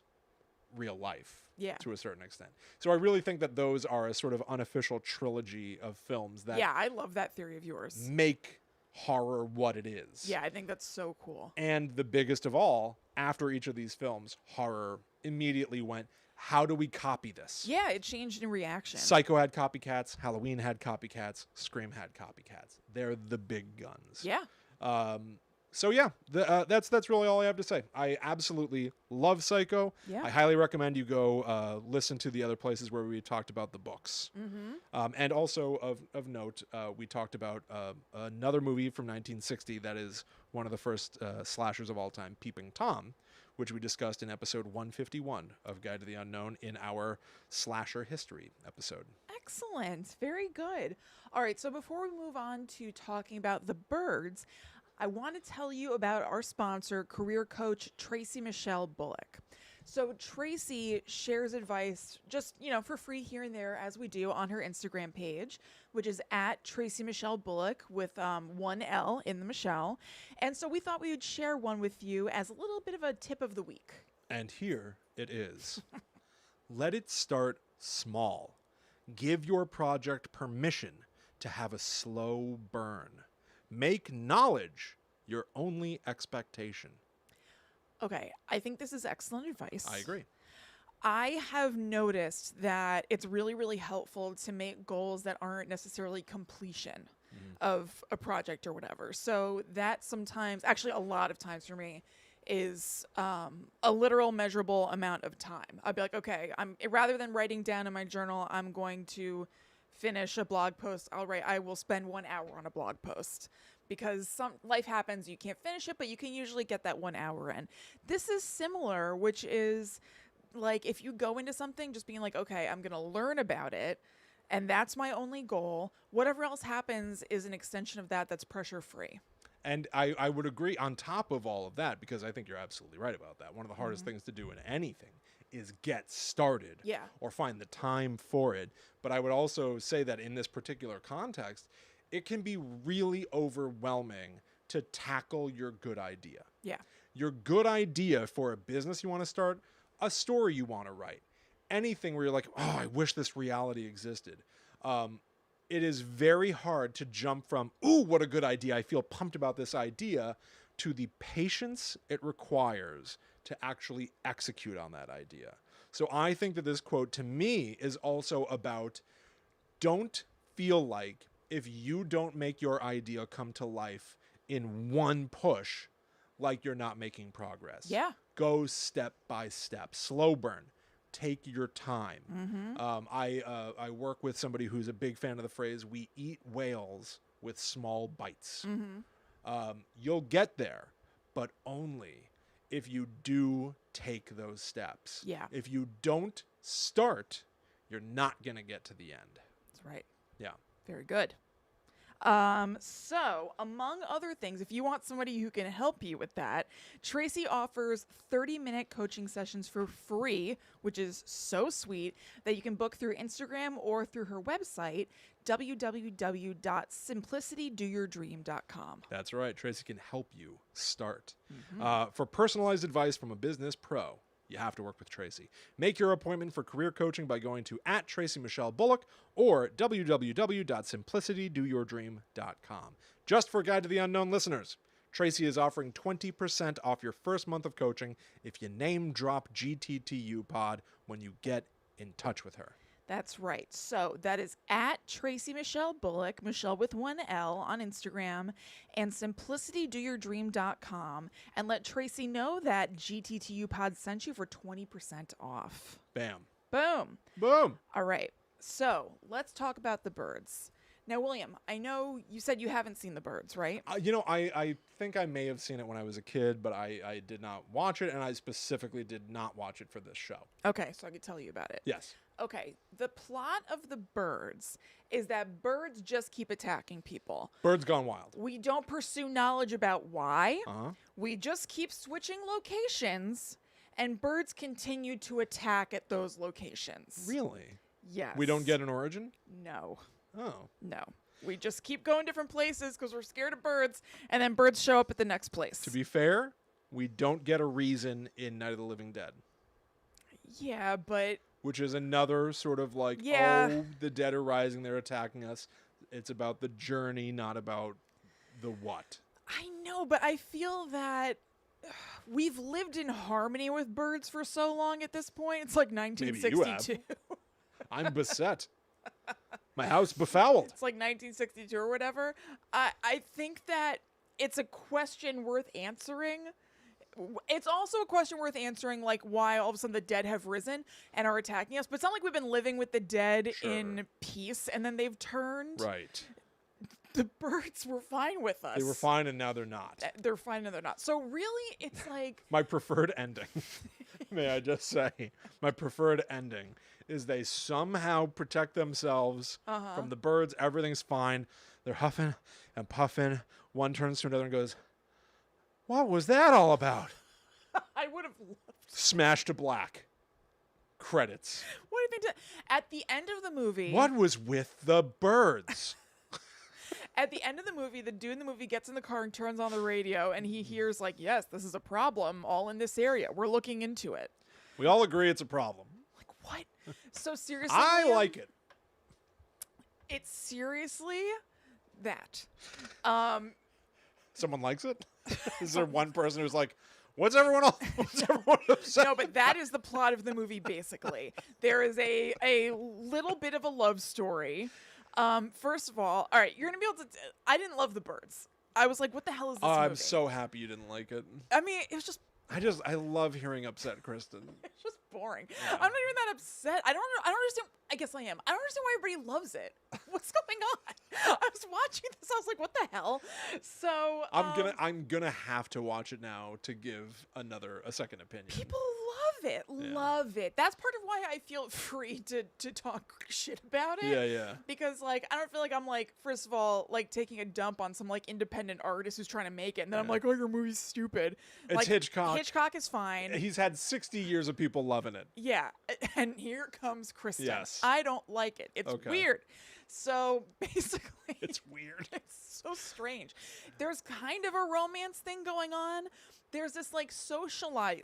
real life to a certain extent. So I really think that those are a sort of unofficial trilogy of films that I love that theory of yours. make horror what it is. Yeah, I think that's so cool. And the biggest of all, after each of these films, horror immediately went, how do we copy this? Yeah, it changed in reaction. Psycho had copycats, Halloween had copycats, Scream had copycats. They're the big guns. Yeah. So yeah, that's really all I have to say. I absolutely love Psycho. Yeah. I highly recommend you go listen to the other places where we talked about the books. And also of note, we talked about another movie from 1960 that is one of the first slashers of all time, Peeping Tom, which we discussed in episode 151 of Guide to the Unknown in our slasher history episode. Excellent. Very good. All right, so before we move on to talking about the birds, I want to tell you about our sponsor, career coach Tracy Michelle Bullock. So Tracy shares advice just, for free here and there as we do on her Instagram page, which is at Tracy Michelle Bullock with one L in the Michelle. And so we thought we would share one with you as a little bit of a tip of the week. And here it is. Let it start small. Give your project permission to have a slow burn. Make knowledge your only expectation. Okay, I think this is excellent advice. I agree. I have noticed that it's really, really helpful to make goals that aren't necessarily completion of a project or whatever. So that sometimes, actually a lot of times for me, is a literal measurable amount of time. I'll be like, okay, rather than writing down in my journal, I'm going to finish a blog post. I will spend 1 hour on a blog post. Because life happens, you can't finish it, but you can usually get that 1 hour in. This is similar, which is like if you go into something just being like, okay, I'm going to learn about it, and that's my only goal. Whatever else happens is an extension of that that's pressure-free. And I would agree on top of all of that, because I think you're absolutely right about that. One of the hardest things to do in anything is get started or find the time for it. But I would also say that in this particular context, it can be really overwhelming to tackle your good idea. Yeah. Your good idea for a business you want to start, a story you want to write, anything where you're like, oh, I wish this reality existed. It is very hard to jump from, ooh, what a good idea, I feel pumped about this idea, to the patience it requires to actually execute on that idea. So I think that this quote to me is also about, don't feel like if you don't make your idea come to life in one push, like you're not making progress. Yeah. Go step by step. Slow burn. Take your time. I work with somebody who's a big fan of the phrase, we eat whales with small bites. You'll get there, but only if you do take those steps. Yeah. If you don't start, you're not going to get to the end. That's right. Yeah. Very good. So, among other things, if you want somebody who can help you with that, Tracy offers 30-minute coaching sessions for free, which is so sweet, that you can book through Instagram or through her website, www.simplicitydoyourdream.com. That's right. Tracy can help you start. For personalized advice from a business pro, you have to work with Tracy. Make your appointment for career coaching by going to @TracyMichelleBullock or www.simplicitydoyourdream.com. Just for Guide to the Unknown listeners, Tracy is offering 20% off your first month of coaching if you name drop GTTU Pod when you get in touch with her. That's right. So that is at Tracy Michelle Bullock, Michelle with one L on Instagram, and simplicitydoyourdream.com, and let Tracy know that GTTU Pod sent you for 20% off. Bam. Boom. Boom. All right. So let's talk about the birds. Now, William, I know you said you haven't seen the birds, right? I think I may have seen it when I was a kid, but I did not watch it, and I specifically did not watch it for this show. Okay, so I could tell you about it. Yes. Okay, the plot of the birds is that birds just keep attacking people. Birds Gone Wild. We don't pursue knowledge about why. Uh-huh. We just keep switching locations, and birds continue to attack at those locations. Really? Yes. We don't get an origin? No. Oh. No. We just keep going different places because we're scared of birds, and then birds show up at the next place. To be fair, we don't get a reason in Night of the Living Dead. Yeah, but... Which is another sort of like, Yeah. oh, the dead are rising, they're attacking us. It's about the journey, not about the what. I know, but I feel that we've lived in harmony with birds for so long at this point. It's like 1962. I'm beset. My house befouled. It's like 1962 or whatever. I think that it's a question worth answering. It's also a question worth answering, like why all of a sudden the dead have risen and are attacking us. But it's not like we've been living with the dead in peace and then they've turned. Right. The birds were fine with us. They were fine and now they're not. They're fine and they're not. So really, it's like... My preferred ending, may I just say, my preferred ending is they somehow protect themselves from the birds. Everything's fine. They're huffing and puffing, One turns to another and goes, "What was that all about?" I would have loved. Smash to black. Credits. What do you think? At the end of the movie, What was with the birds? At the end of the movie, the dude in the movie gets in the car and turns on the radio, and he hears like, "Yes, this is a problem all in this area. We're looking into it." We all agree it's a problem. Like, what? So seriously, I Liam, like it. It's seriously that. Someone likes it? Is there one person who's like, what's everyone upset? No, but that is the plot of the movie, basically. There is a little bit of a love story. First of all right, you're going to be able to... I didn't love the birds. I was like, what the hell is this movie? I'm so happy you didn't like it. I mean, it was just... I love hearing upset Kristen. It's just boring. Yeah. I'm not even that upset. I don't understand. I guess I am. I don't understand why everybody loves it. What's going on? I was watching this. I was like, what the hell? So I'm gonna have to watch it now to give a second opinion. People love it. Yeah. Love it. That's part of why I feel free to talk shit about it. Yeah. Because like I don't feel like I'm like, first of all, like taking a dump on some like independent artist who's trying to make it, and then I'm like, oh, your movie's stupid. It's like, Hitchcock. Hitchcock is fine. He's had 60 years of people loving it. Yeah. And here comes Kristen. Yes. I don't like it. It's weird. So basically, it's weird. It's so strange. There's kind of a romance thing going on. There's this like socialite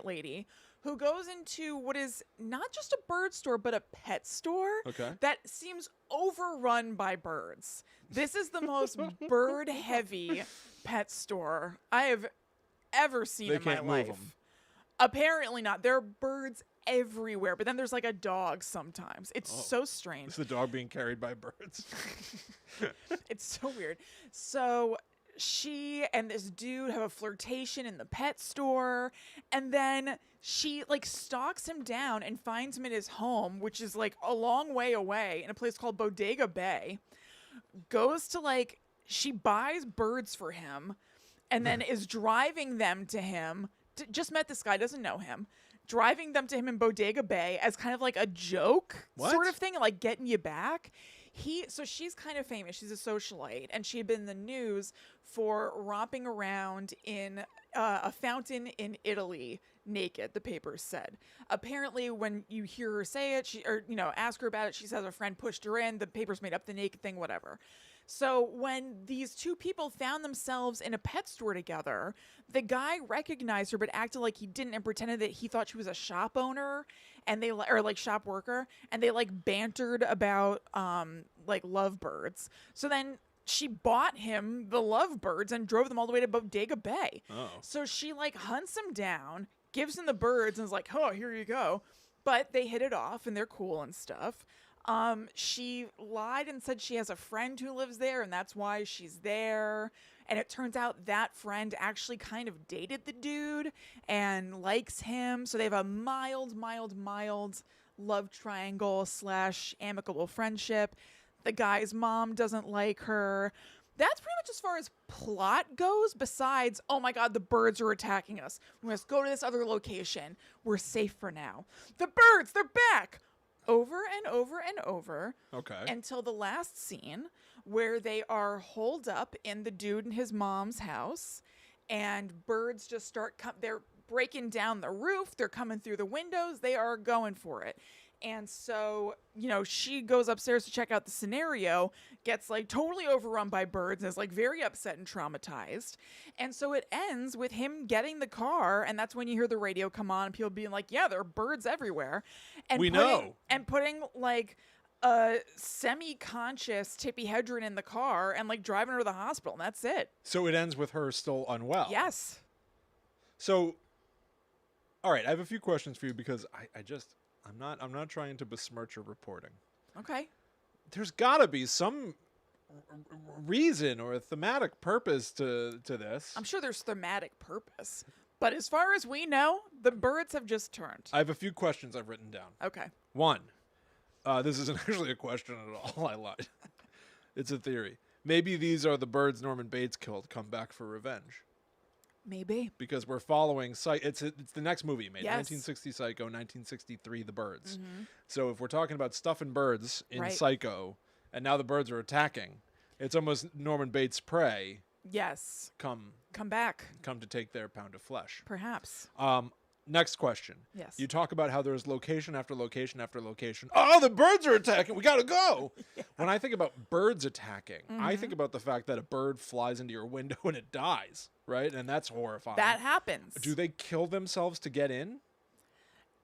lady who goes into what is not just a bird store, but a pet store that seems overrun by birds. This is the most bird heavy pet store I have ever seen in my life. Move them. Apparently not. There are birds everywhere, but then there's like a dog sometimes. It's so strange. Is the dog being carried by birds? It's so weird. So she and this dude have a flirtation in the pet store, and then she like stalks him down and finds him in his home, which is like a long way away in a place called Bodega Bay. Goes to like, she buys birds for him and then is driving them to him. Just met this guy, doesn't know him. Driving them to him in Bodega Bay as kind of like a joke sort of thing, like getting you back. So she's kind of famous. She's a socialite, and she had been in the news for romping around in a fountain in Italy naked, the papers said. Apparently, when you hear her say it, ask her about it, she says a friend pushed her in, the papers made up the naked thing, whatever. So when these two people found themselves in a pet store together, the guy recognized her but acted like he didn't and pretended that he thought she was a shop owner or like shop worker, and they like bantered about like lovebirds. So then she bought him the lovebirds and drove them all the way to Bodega Bay. Oh. So she like hunts him down, gives him the birds, and is like, "Oh, here you go." But they hit it off and they're cool and stuff. She lied and said she has a friend who lives there and that's why she's there. And it turns out that friend actually kind of dated the dude and likes him. So they have a mild love triangle / amicable friendship. The guy's mom doesn't like her. That's pretty much as far as plot goes, besides, oh my God, the birds are attacking us. We must go to this other location. We're safe for now. The birds, they're back. Over and over and over. Okay. Until the last scene where they are holed up in the dude and his mom's house, and birds just start they're breaking down the roof, they're coming through the windows, they are going for it. And so, she goes upstairs to check out the scenario, gets like totally overrun by birds, and is like very upset and traumatized. And so it ends with him getting the car, and that's when you hear the radio come on and people being like, yeah, there are birds everywhere. And putting like a semi-conscious Tippi Hedren in the car and like driving her to the hospital, and that's it. So it ends with her still unwell. Yes. So, all right, I have a few questions for you because I'm not trying to besmirch your reporting. Okay. There's got to be some reason or a thematic purpose to this. I'm sure there's thematic purpose. But as far as we know, the birds have just turned. I have a few questions I've written down. Okay. One, this isn't actually a question at all. I lied. It's a theory. Maybe these are the birds Norman Bates killed come back for revenge. Maybe. Because we're following it's the next movie made, yes. 1960 Psycho, 1963 The Birds. Mm-hmm. So if we're talking about stuffing birds in Psycho, and now the birds are attacking, It's almost Norman Bates' prey Yes. come back. come to take their pound of flesh. Perhaps. Next question. Yes. You talk about how there's location after location after location. Oh, the birds are attacking. We got to go. Yeah. When I think about birds attacking, I think about the fact that a bird flies into your window and it dies, right? And that's horrifying. That happens. Do they kill themselves to get in?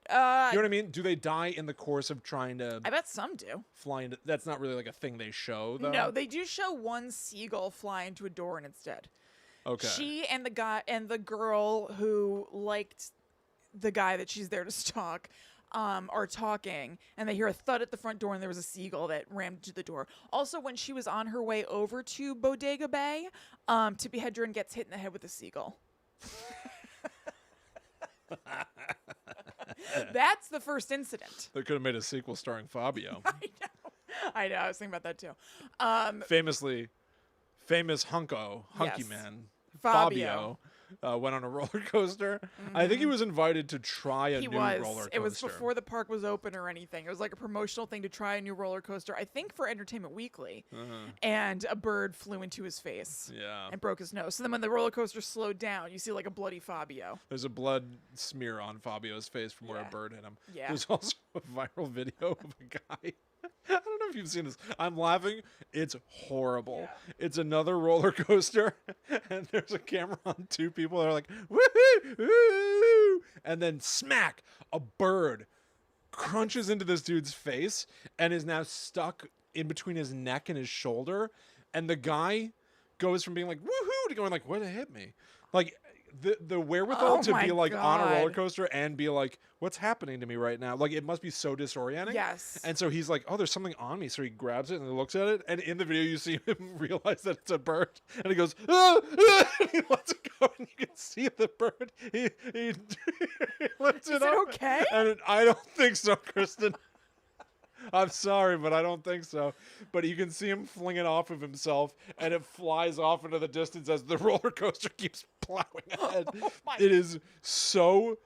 You Uh, know what I mean? Do they die in the course of trying to I bet some do. fly into... That's not really like a thing they show, though. No, they do show one seagull fly into a door and it's dead. Okay. She and the guy and the girl who liked the guy that she's there to stalk are talking, and they hear a thud at the front door, and there was a seagull that rammed into the door. Also, when she was on her way over to Bodega Bay, Tippi Hedren gets hit in the head with a seagull. That's the first incident. They could have made a sequel starring Fabio. I know. I was thinking about that too. Famous hunky Yes. man, Fabio. went on a roller coaster. I think he was invited to try a He new was. roller coaster. It was before the park was open or anything. It was like a promotional thing to try a new roller coaster, I think for Entertainment Weekly. And a bird flew into his face. Yeah. And broke his nose. So then when the roller coaster slowed down, you see like a bloody Fabio. There's a blood smear on Fabio's face from where a Yeah. bird hit him. Yeah. There's also a viral video of a guy. I don't know if you've seen this. I'm laughing. It's horrible. Yeah. It's another roller coaster, and there's a camera on two people that are like, woohoo, woo, and then smack, a bird crunches into this dude's face and is now stuck in between his neck and his shoulder. And the guy goes from being like, woohoo, to going like, what hit me? Like, the wherewithal Oh to my be like on a roller God. coaster and be like, what's happening to me right now? Like, it must be so disorienting. Yes. And so he's like, oh, there's something on me. So he grabs it and he looks at it. And in the video, you see him realize that it's a bird. And he goes, ah, ah, and he lets it go. And you can see the bird. He lifts it Is up. it okay? And I don't think so, Kristen. I'm sorry, but I don't think so. But you can see him fling it off of himself, and it flies off into the distance as the roller coaster keeps plowing ahead. my- It is so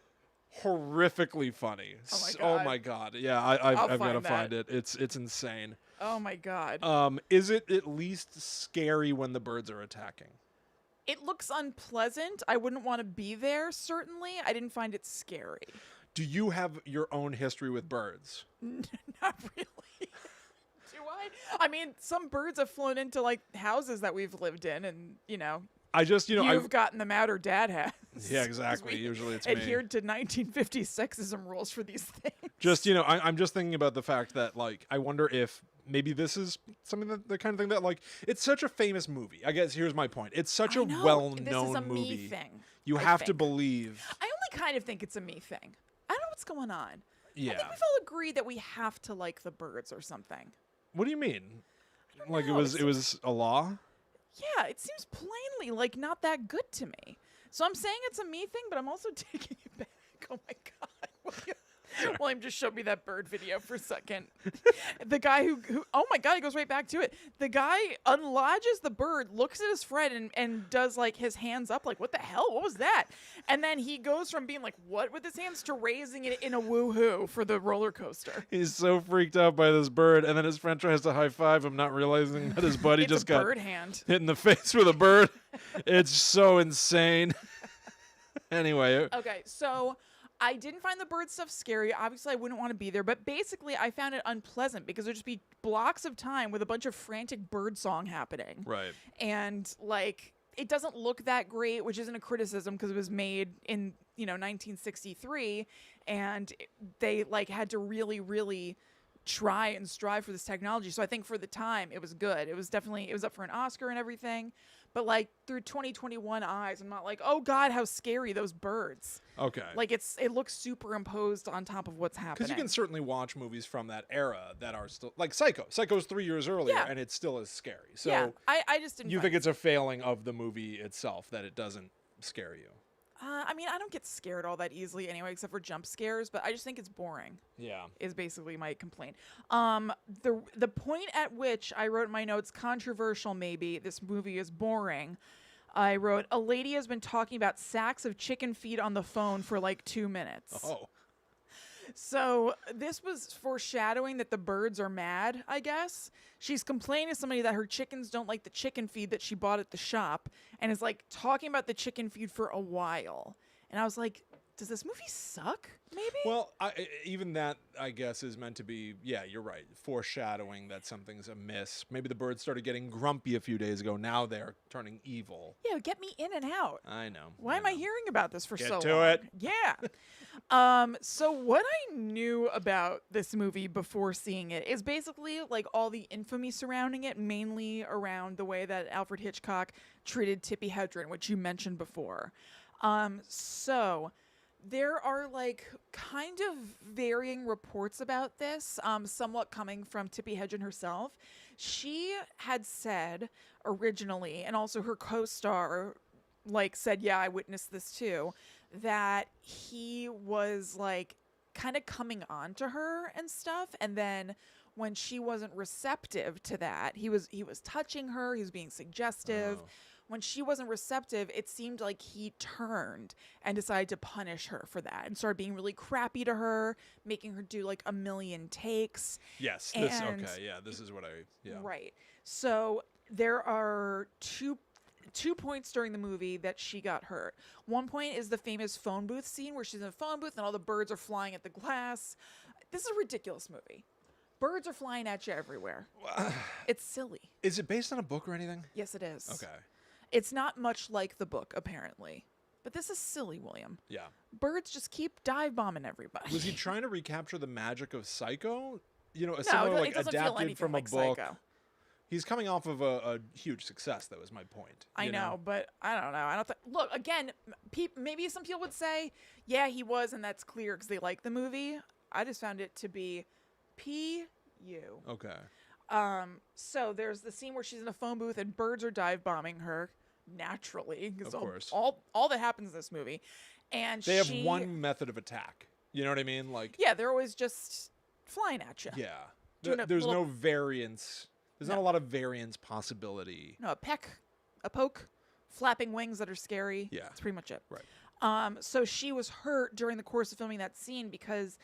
horrifically funny. Oh my Oh God. my God. Yeah, I've got to find find that. it. It's insane. Oh my God. Is it at least scary when the birds are attacking? It looks unpleasant. I wouldn't want to be there, certainly. I didn't find it scary. Do you have your own history with birds? Not really. Do I? I mean, some birds have flown into like houses that we've lived in, and I just, you've gotten them out or Dad has. Yeah, 'Cause exactly. we Usually it's me. adhered to 1950s sexism rules for these things. Just, I'm just thinking about the fact that, like, I wonder if maybe this is something that the kind of thing that, like, it's such a famous movie. I guess here's my point. It's such I a know, well-known this is a movie. me thing. You I have to think. believe. I only kind of think it's a me thing. I don't know what's going on. I Yeah. think we've all agreed that we have to like the birds or something. What do you mean? don't Like know, it was a law? Yeah, it seems plainly like not that good to me. So I'm saying it's a me thing, but I'm also taking it back. Oh my God. William just showed me that bird video for a second. The guy who oh my God, he goes right back to it. The guy unlodges the bird, looks at his friend and does like his hands up like, what the hell? What was that? And then he goes from being like, what with his hands to raising it in a woohoo for the roller coaster. He's so freaked out by this bird, and then his friend tries to high five him, not realizing that his buddy It's just a got bird hand. hit in the face with a bird. It's so insane. Anyway. Okay, so I didn't find the bird stuff scary. Obviously, I wouldn't want to be there, but basically, I found it unpleasant because there'd just be blocks of time with a bunch of frantic bird song happening. Right. And, like, it doesn't look that great, which isn't a criticism because it was made in, 1963, and they, like, had to really, really try and strive for this technology. So I think for the time, it was good. It was up for an Oscar and everything. But, like, through 2021 eyes, I'm not like, oh, God, how scary, those birds. Okay. Like, it looks superimposed on top of what's happening. Because you can certainly watch movies from that era that are still... Like Psycho. Psycho's 3 years earlier, Yeah. and it's still as scary. So yeah, I just didn't you find think it's a failing of the movie itself that it doesn't scare you? I mean, I don't get scared all that easily anyway, except for jump scares, but I just think it's boring. Yeah. Is basically my complaint. The point at which I wrote in my notes, controversial maybe, this movie is boring. I wrote, a lady has been talking about sacks of chicken feed on the phone for like 2 minutes. Oh. So this was foreshadowing that the birds are mad, I guess. She's complaining to somebody that her chickens don't like the chicken feed that she bought at the shop and is like talking about the chicken feed for a while. And I was like, does this movie suck? Maybe? Well, even that, I guess, is meant to be, yeah, you're right, foreshadowing that something's amiss. Maybe the birds started getting grumpy a few days ago. Now they're turning evil. Yeah, get me in and out. I know. Why am I hearing about this for Get so to long? it. Yeah. So what I knew about this movie before seeing it is basically like all the infamy surrounding it, mainly around the way that Alfred Hitchcock treated Tippi Hedren, which you mentioned before. So there are like kind of varying reports about this, somewhat coming from Tippi Hedren herself. She had said originally, and also her co-star like said, yeah, I witnessed this too, that he was like kind of coming on to her and stuff, and then when she wasn't receptive to that, he was touching her, he was being suggestive. Oh. When she wasn't receptive, it seemed like he turned and decided to punish her for that and started being really crappy to her, making her do like a million takes. Yes. And- Okay. Yeah. This is what yeah. Right. So there are two points during the movie that she got hurt. One point is the famous phone booth scene where she's in a phone booth and all the birds are flying at the glass. This is a ridiculous movie. Birds are flying at you everywhere. It's silly. Is it based on a book or anything? Yes, it is. Okay. It's not much like the book, apparently. But this is silly, William. Yeah. Birds just keep dive bombing everybody. Was he trying to recapture the magic of Psycho? You know, a No, similar, it like, doesn't feel adapted anything from like a book. Psycho. He's coming off of a huge success. That was my point. I know, but I don't know. I don't look, again, maybe some people would say, yeah, he was, and that's clear because they like the movie. I just found it to be P.U. Okay. So there's the scene where she's in a phone booth and birds are dive bombing her naturally. Of course. All that happens in this movie. And They have one method of attack. You know what I mean? Like, yeah, they're always just flying at you. yeah. Doing a There's little- no variance. There's not a lot of variance possibility. No, a peck, a poke, flapping wings that are scary. Yeah. That's pretty much it. Right. So she was hurt during the course of filming that scene because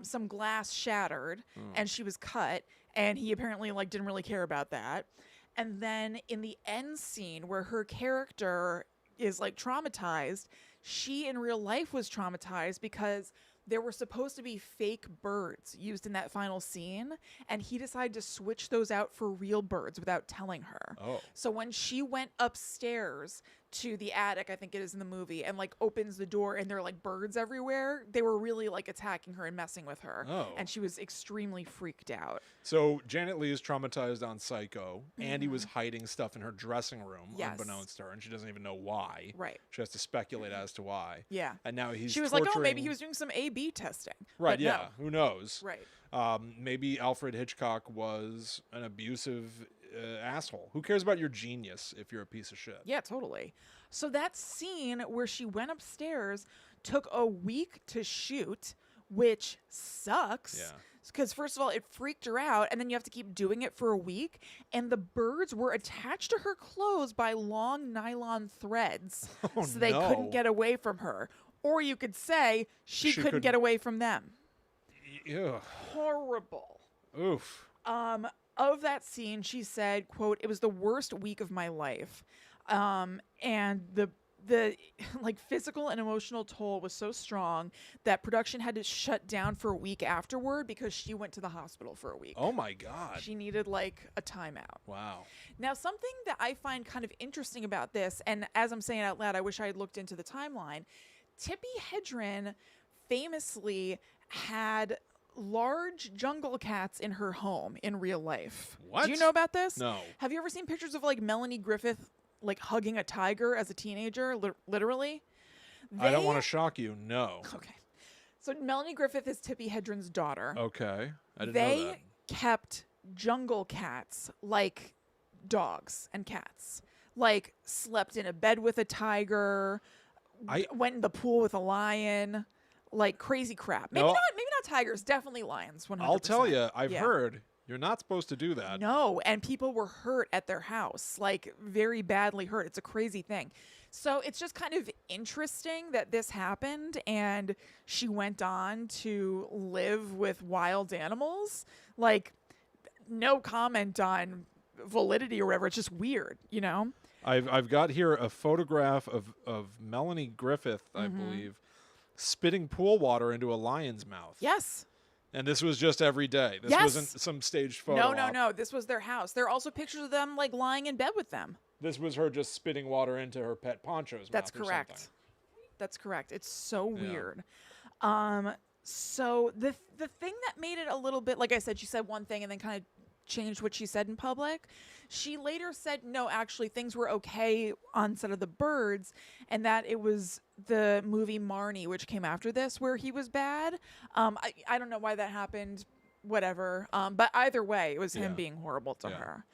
some glass shattered and she was cut, and he apparently like didn't really care about that. And then in the end scene where her character is like traumatized, she in real life was traumatized because there were supposed to be fake birds used in that final scene, and he decided to switch those out for real birds without telling her. Oh. So when she went upstairs to the attic, I think it is in the movie, and like opens the door and there are like birds everywhere, they were really like attacking her and messing with her. Oh. And she was extremely freaked out. So Janet Leigh is traumatized on Psycho. Andy was hiding stuff in her dressing room, Yes. unbeknownst to her, and she doesn't even know why. Right. She has to speculate as to why. Yeah. And now he's She was like, oh, maybe torturing- he was doing some A/B testing. Right, But yeah. Who knows? No. Right. Maybe Alfred Hitchcock was an abusive asshole. Who cares about your genius if you're a piece of shit? Yeah, totally. So that scene where she went upstairs took a week to shoot, which sucks. Yeah. Because first of all, it freaked her out, and then you have to keep doing it for a week. And the birds were attached to her clothes by long nylon threads, Oh, so they no. couldn't get away from her. Or you could say she couldn't get away from them. Ugh. Horrible. Oof. Of that scene, she said, quote, "It was the worst week of my life." And the like physical and emotional toll was so strong that production had to shut down for a week afterward because she went to the hospital for a week. Oh my God. She needed like a timeout. Wow. Now, something that I find kind of interesting about this, and as I'm saying out loud, I wish I had looked into the timeline. Tippi Hedren famously had large jungle cats in her home in real life. What? Do you know about this? No. Have you ever seen pictures of like Melanie Griffith like hugging a tiger as a teenager, literally? I don't want to shock you. No. Okay. So Melanie Griffith is Tippi Hedren's daughter. Okay. I didn't know They that. kept jungle cats like dogs and cats. Like slept in a bed with a tiger, went in the pool with a lion, like crazy crap. Maybe not tigers, definitely lions. 100%. I'll tell you, I've Yeah. heard You're not supposed to do that. No, and people were hurt at their house, like very badly hurt. It's a crazy thing. So it's just kind of interesting that this happened and she went on to live with wild animals. Like, no comment on validity or whatever. It's just weird, you know? I've got here a photograph of Melanie Griffith, I believe, spitting pool water into a lion's mouth. Yes. And this was just every day. This Yes. wasn't some staged photo. No. This was their house. There are also pictures of them like lying in bed with them. This was her just spitting water into her pet Poncho's That's mouth. correct. Or something. That's correct. It's so Yeah. weird. So the thing that made it a little bit, like I said, she said one thing and then kind of changed what she said in public. She later said, no, actually things were okay on set of The Birds, and that it was the movie Marnie, which came after this, where he was bad. I don't know why that happened, whatever. But either way, it was him being horrible to her.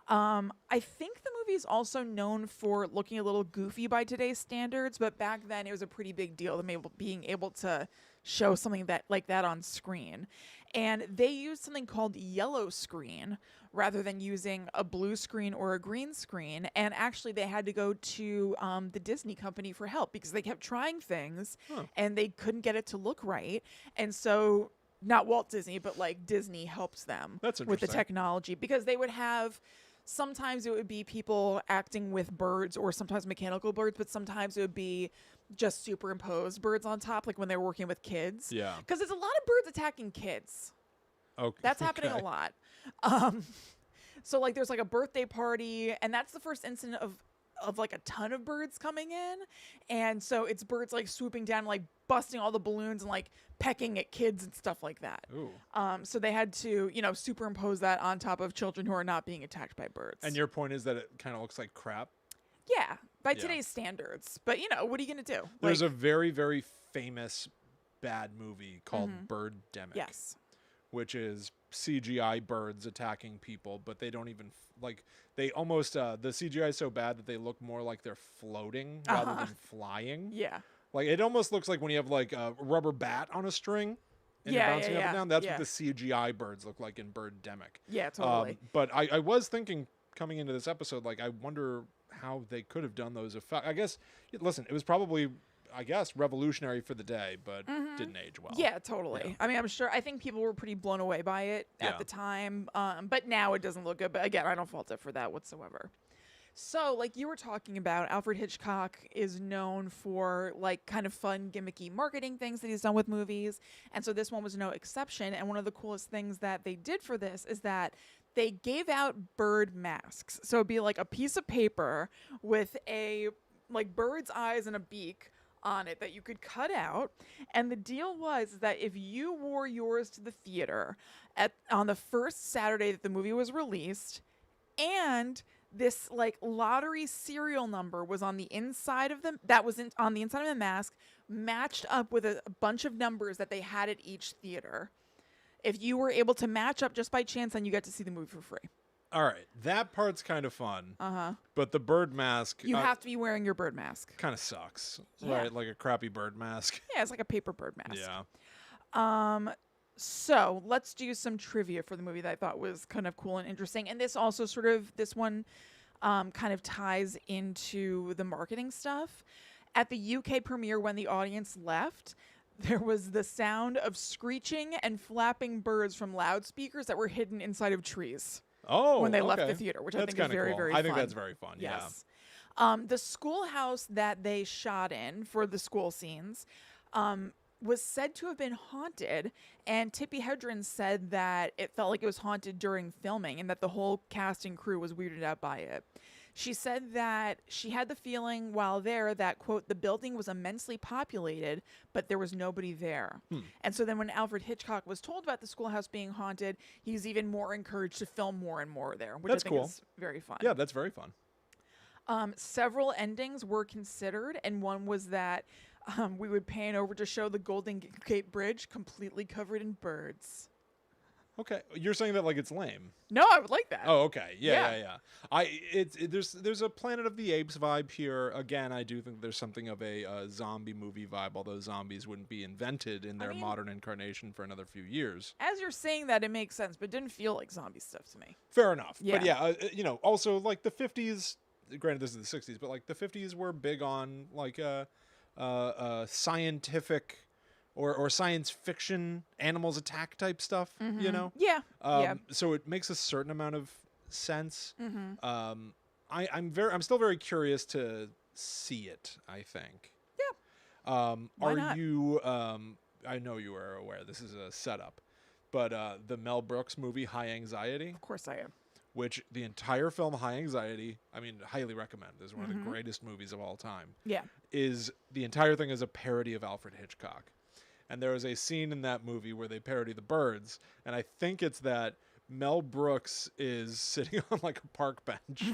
I think the movie is also known for looking a little goofy by today's standards, but back then it was a pretty big deal, them being able to show something that like that on screen. And they used something called yellow screen rather than using a blue screen or a green screen. And actually they had to go to the Disney company for help because they kept trying things and they couldn't get it to look right. And so not Walt Disney, but like Disney helps them with the interesting. technology, because they would have, sometimes it would be people acting with birds or sometimes mechanical birds, but sometimes it would be just superimposed birds on top, like when they were working with kids. Yeah. Because there's a lot of birds attacking kids. Okay. That's happening a lot. So like there's like a birthday party, and that's the first incident of like a ton of birds coming in. And so it's birds like swooping down, like busting all the balloons and like pecking at kids and stuff like that. Ooh. So they had to, superimpose that on top of children who are not being attacked by birds. And your point is that it kind of looks like crap? Yeah, by today's standards. But, what are you going to do? There's a very, very famous bad movie called Birdemic. Yes. Which is CGI birds attacking people, but they don't even, they almost, the CGI is so bad that they look more like they're floating rather than flying. Yeah. Like, it almost looks like when you have, like, a rubber bat on a string and you're bouncing up and down. That's what the CGI birds look like in Birdemic. Yeah, totally. But I was thinking, coming into this episode, like, I wonder how they could have done those effects. I guess, listen, it was probably, revolutionary for the day, but didn't age well. Yeah, totally. Yeah. I mean, I think people were pretty blown away by it at the time. But now it doesn't look good. But again, I don't fault it for that whatsoever. So, like you were talking about, Alfred Hitchcock is known for like kind of fun, gimmicky marketing things that he's done with movies. And so this one was no exception. And one of the coolest things that they did for this is that they gave out bird masks. So it'd be like a piece of paper with a like bird's eyes and a beak on it that you could cut out. And the deal was that if you wore yours to the theater on the first Saturday that the movie was released, and this like lottery serial number was on the inside of them, on the inside of the mask, matched up with a bunch of numbers that they had at each theater. If you were able to match up just by chance, then you get to see the movie for free. All right. That part's kind of fun. Uh-huh. But the bird mask... You have to be wearing your bird mask. Kind of sucks. Yeah. Right? Like a crappy bird mask. Yeah, it's like a paper bird mask. Yeah. So let's do some trivia for the movie that I thought was kind of cool and interesting. And this also this one kind of ties into the marketing stuff. At the UK premiere, when the audience left, there was the sound of screeching and flapping birds from loudspeakers that were hidden inside of trees. Oh, when they left the theater, which that's I think is very, cool. very fun. I think that's very fun, yes. The schoolhouse that they shot in for the school scenes was said to have been haunted, and Tippi Hedren said that it felt like it was haunted during filming and that the whole cast and crew was weirded out by it. She said that she had the feeling while there that, quote, the building was immensely populated, but there was nobody there. And so then when Alfred Hitchcock was told about the schoolhouse being haunted, he's even more encouraged to film more and more there, which That's I think cool. is very fun. Yeah, that's very fun. Several endings were considered, and one was that we would pan over to show the Golden Gate Bridge completely covered in birds. Okay, you're saying that like it's lame. No, I would like that. Oh, okay. Yeah. Yeah. There's a Planet of the Apes vibe here. Again, I do think there's something of a zombie movie vibe, although zombies wouldn't be invented in their modern incarnation for another few years. As you're saying that, it makes sense, but it didn't feel like zombie stuff to me. Fair enough. Yeah. But yeah, also like the 50s, granted this is the 60s, but like the 50s were big on like scientific or science fiction animals attack type stuff, you know? Yeah. So it makes a certain amount of sense. Mm-hmm. I'm still very curious to see it, I think. Yeah. Why Are not? you I know you are aware this is a setup, but the Mel Brooks movie High Anxiety, Of course I am. which the entire film High Anxiety, I mean, highly recommend. It's one of the greatest movies of all time. Yeah. Is the entire thing is a parody of Alfred Hitchcock. And there is a scene in that movie where they parody the birds, and I think it's that Mel Brooks is sitting on like a park bench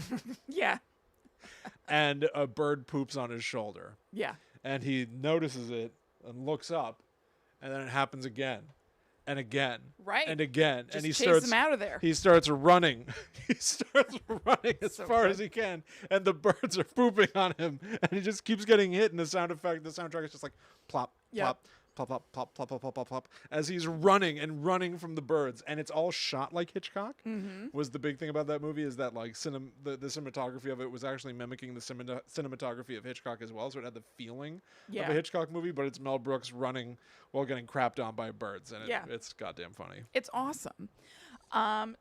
Yeah. and a bird poops on his shoulder. Yeah. And he notices it and looks up, and then it happens again and again. Right. And again. Just and he chase starts him out of there. He starts running. He starts running as So far good. as he can, and the birds are pooping on him, and he just keeps getting hit, and the soundtrack is just like plop, Yep. plop, plop, plop, plop, plop, plop, plop, plop, plop, as he's running and running from the birds, and it's all shot like Hitchcock. Was the big thing about that movie is that like the cinematography of it was actually mimicking the cinematography of Hitchcock as well, so it had the feeling of Yeah. a Hitchcock movie, but it's Mel Brooks running while getting crapped on by birds, and Yeah. it's goddamn funny. It's awesome.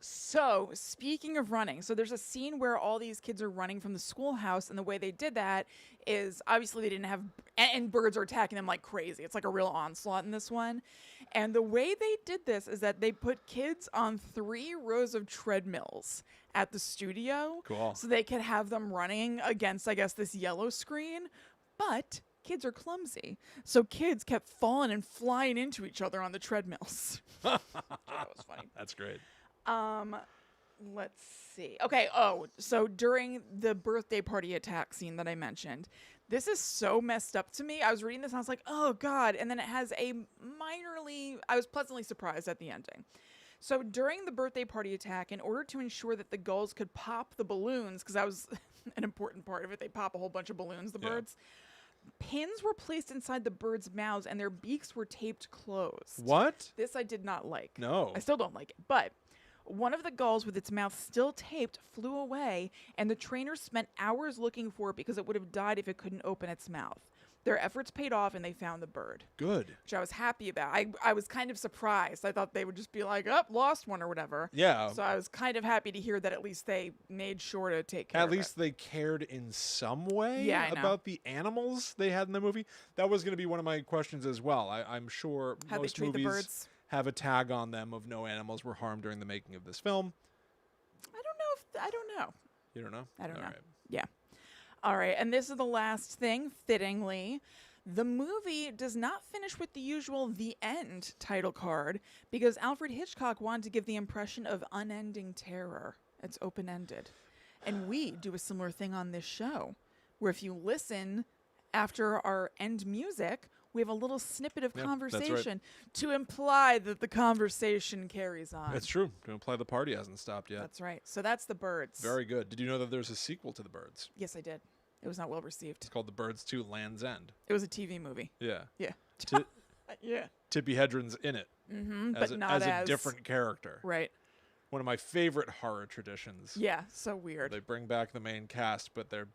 So speaking of running, so there's a scene where all these kids are running from the schoolhouse, and the way they did that is obviously they didn't have, and birds are attacking them like crazy. It's like a real onslaught in this one. And the way they did this is that they put kids on 3 rows of treadmills at the studio. Cool. So they could have them running against, I guess, this yellow screen. But kids are clumsy. So kids kept falling and flying into each other on the treadmills. That was funny. That's great. Let's see. Okay. Oh, so during the birthday party attack scene that I mentioned, this is so messed up to me. I was reading this and I was like, oh God. And then it has I was pleasantly surprised at the ending. So during the birthday party attack, in order to ensure that the gulls could pop the balloons, because that was an important part of it, they pop a whole bunch of balloons, the birds. Pins were placed inside the birds' mouths and their beaks were taped closed. What? This I did not like. No. I still don't like it. But one of the gulls with its mouth still taped flew away, and the trainers spent hours looking for it because it would have died if it couldn't open its mouth. Their efforts paid off and they found the bird, Good. which I was happy about. I was kind of surprised. I thought they would just be like, oh, lost one or whatever. Yeah. So I was kind of happy to hear that at least they made sure to take care At of least it. they cared in some way Yeah, I know. about the animals they had in the movie. That was going to be one of my questions as well. I'm sure How they most treat the movies birds. have a tag on them of no animals were harmed during the making of this film. I don't know. You don't know? I don't All know. right. Yeah. All right. And this is the last thing, fittingly. The movie does not finish with the usual "the end" title card because Alfred Hitchcock wanted to give the impression of unending terror. It's open-ended. And we do a similar thing on this show, where if you listen after our end music, we have a little snippet of Yeah, that's right. conversation to imply that the conversation carries on. It's true. To imply the party hasn't stopped yet. That's right. So that's The Birds. Very good. Did you know that there's a sequel to The Birds? Yes, I did. It was not well received. It's called The Birds 2 Land's End. It was a TV movie. Yeah. Yeah. Ti- Yeah. Tippi Hedren's in it But not as a different character. Right. One of my favorite horror traditions. Yeah. So weird. They bring back the main cast, but they're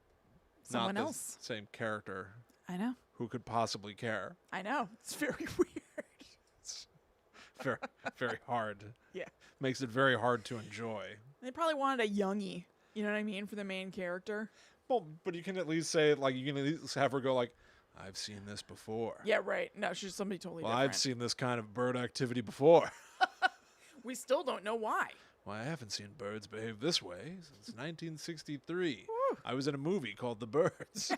Someone not else. the same character. I know. Who could possibly care? I know. It's very weird. It's very, very hard. Yeah. Makes it very hard to enjoy. They probably wanted a youngie. You know what I mean? For the main character. Well, but you can at least say, like, you can at least have her go, like, I've seen this before. Yeah, right. No, she's somebody totally Well, different. I've seen this kind of bird activity before. We still don't know why. Well, I haven't seen birds behave this way since 1963. I was in a movie called The Birds.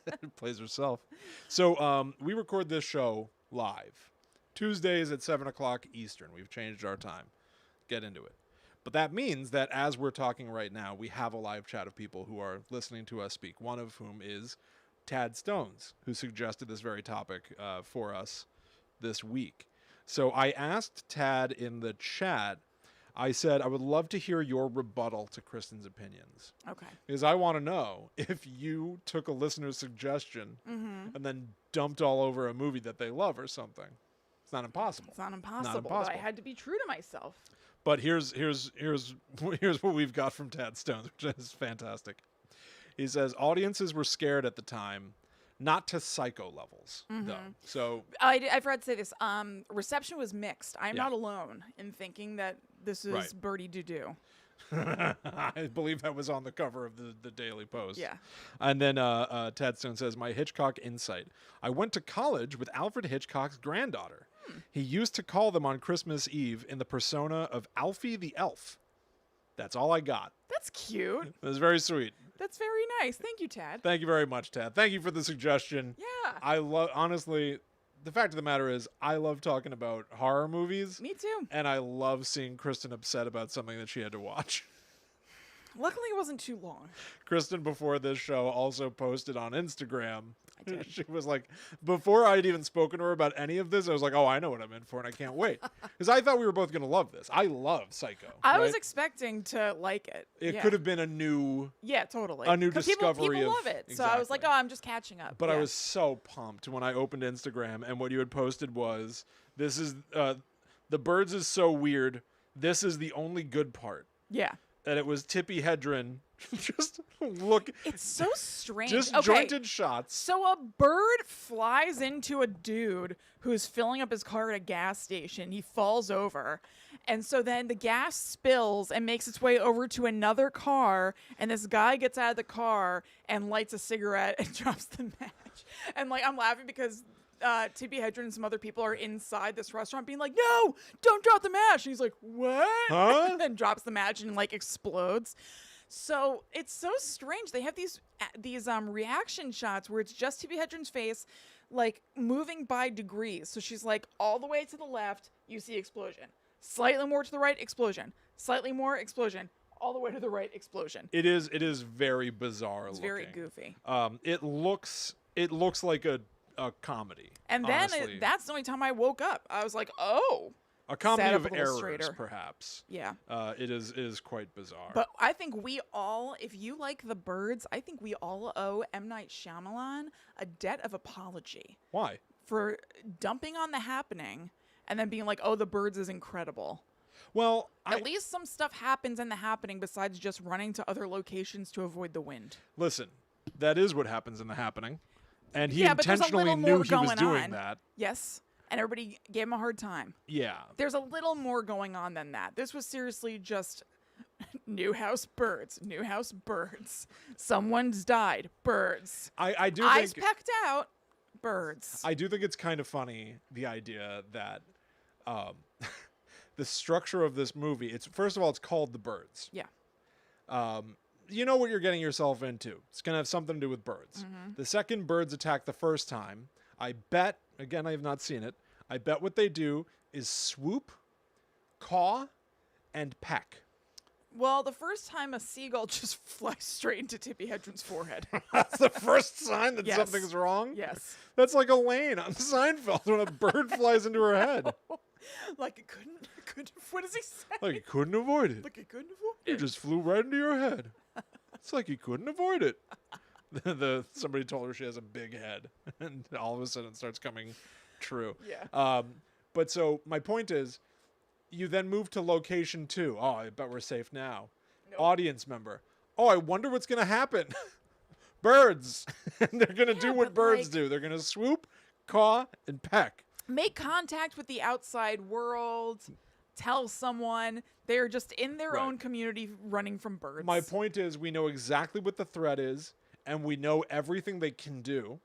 It plays herself. So we record this show live. Tuesdays at 7 o'clock Eastern. We've changed our time. Get into it. But that means that as we're talking right now, we have a live chat of people who are listening to us speak, one of whom is Tad Stones, who suggested this very topic for us this week. So I asked Tad in the chat, I said, I would love to hear your rebuttal to Kristen's opinions. Okay. Because I want to know if you took a listener's suggestion and then dumped all over a movie that they love or something. It's not impossible. It's not impossible. Not impossible. But I had to be true to myself. But here's what we've got from Tad Stones, which is fantastic. He says, audiences were scared at the time, not to Psycho levels, though. So I forgot to say this. Reception was mixed. I'm Yeah. not alone in thinking that this is Right. Birdie Doo-Doo. I believe that was on the cover of the Daily Post. Yeah. And then Tad Stone says, my Hitchcock insight. I went to college with Alfred Hitchcock's granddaughter. He used to call them on Christmas Eve in the persona of Alfie the Elf. That's all I got. That's cute. It was very sweet. That's very nice. Thank you, Tad. Thank you very much, Tad. Thank you for the suggestion. Yeah. I love, honestly, the fact of the matter is, I love talking about horror movies. Me too. And I love seeing Kristen upset about something that she had to watch. Luckily, it wasn't too long. Kristen, before this show, also posted on Instagram. I did. She was like, before I'd even spoken to her about any of this, I was like, oh, I know what I'm in for, and I can't wait. Because I thought we were both going to love this. I love Psycho. I was right? expecting to like it. It Yeah. could have been a new... Yeah, totally. a new 'Cause discovery People of- love it. So I was like, Exactly. oh, I'm just catching up. But I Yeah. was so pumped when I opened Instagram, and what you had posted was, this is... the birds is so weird. This is the only good part. Yeah. And it was Tippi Hedren just look... It's so strange. disjointed shots. So a bird flies into a dude who's filling up his car at a gas station. He falls over. And so then the gas spills and makes its way over to another car. And this guy gets out of the car and lights a cigarette and drops the match. And like, I'm laughing because Tippi Hedren and some other people are inside this restaurant being like, no, don't drop the match. And he's like, what? Huh? And drops the match and like explodes. So it's so strange. They have these reaction shots where it's just Tippi Hedren's face, like moving by degrees. So she's like all the way to the left, you see explosion. Slightly more to the right, explosion. Slightly more, explosion. All the way to the right, explosion. It is very bizarre It's looking. very goofy. It looks like a comedy. And then honestly. that's the only time I woke up. I was like, oh. A comedy sat up of a little errors, straighter. perhaps. Yeah. It is quite bizarre. But I think we all, if you like The Birds, I think we all owe M. Night Shyamalan a debt of apology why? for dumping on The Happening and then being like, oh, The Birds is incredible. Well, At least some stuff happens in The Happening besides just running to other locations to avoid the wind. listen, that is what happens in The Happening, and he Yeah, but there's a intentionally little knew more he was going doing on. that. Yes. And everybody gave him a hard time. Yeah. There's a little more going on than that. This was seriously just new house birds, new house birds. Someone's died, birds. I do Eyes think pecked out, birds. I do think it's kind of funny, the idea that the structure of this movie, it's first of all, it's called The Birds. Yeah. You know what you're getting yourself into. It's going to have something to do with birds. The second birds attack the first time, I bet, again, I have not seen it, I bet what they do is swoop, caw, and peck. Well, the first time a seagull just flies straight into Tippi Hedren's forehead. That's the first sign that Yes. something's wrong? Yes. That's like Elaine on Seinfeld when a bird flies into her head. Like it couldn't, what does he say? Like he couldn't avoid it. Like it couldn't avoid It it. just flew right into your head. It's like he couldn't avoid it. Somebody told her she has a big head, and all of a sudden it starts coming true. Yeah. But so my point is, you then move to location 2. Oh, I bet we're safe now. Nope. Audience member. Oh, I wonder what's gonna happen. Birds. And they're gonna do Yeah, what but, birds like- do. They're gonna swoop, caw, and peck. Make contact with the outside world. Tell someone. They're just in their Right. own community running from birds. My point is, we know exactly what the threat is, and we know everything they can do.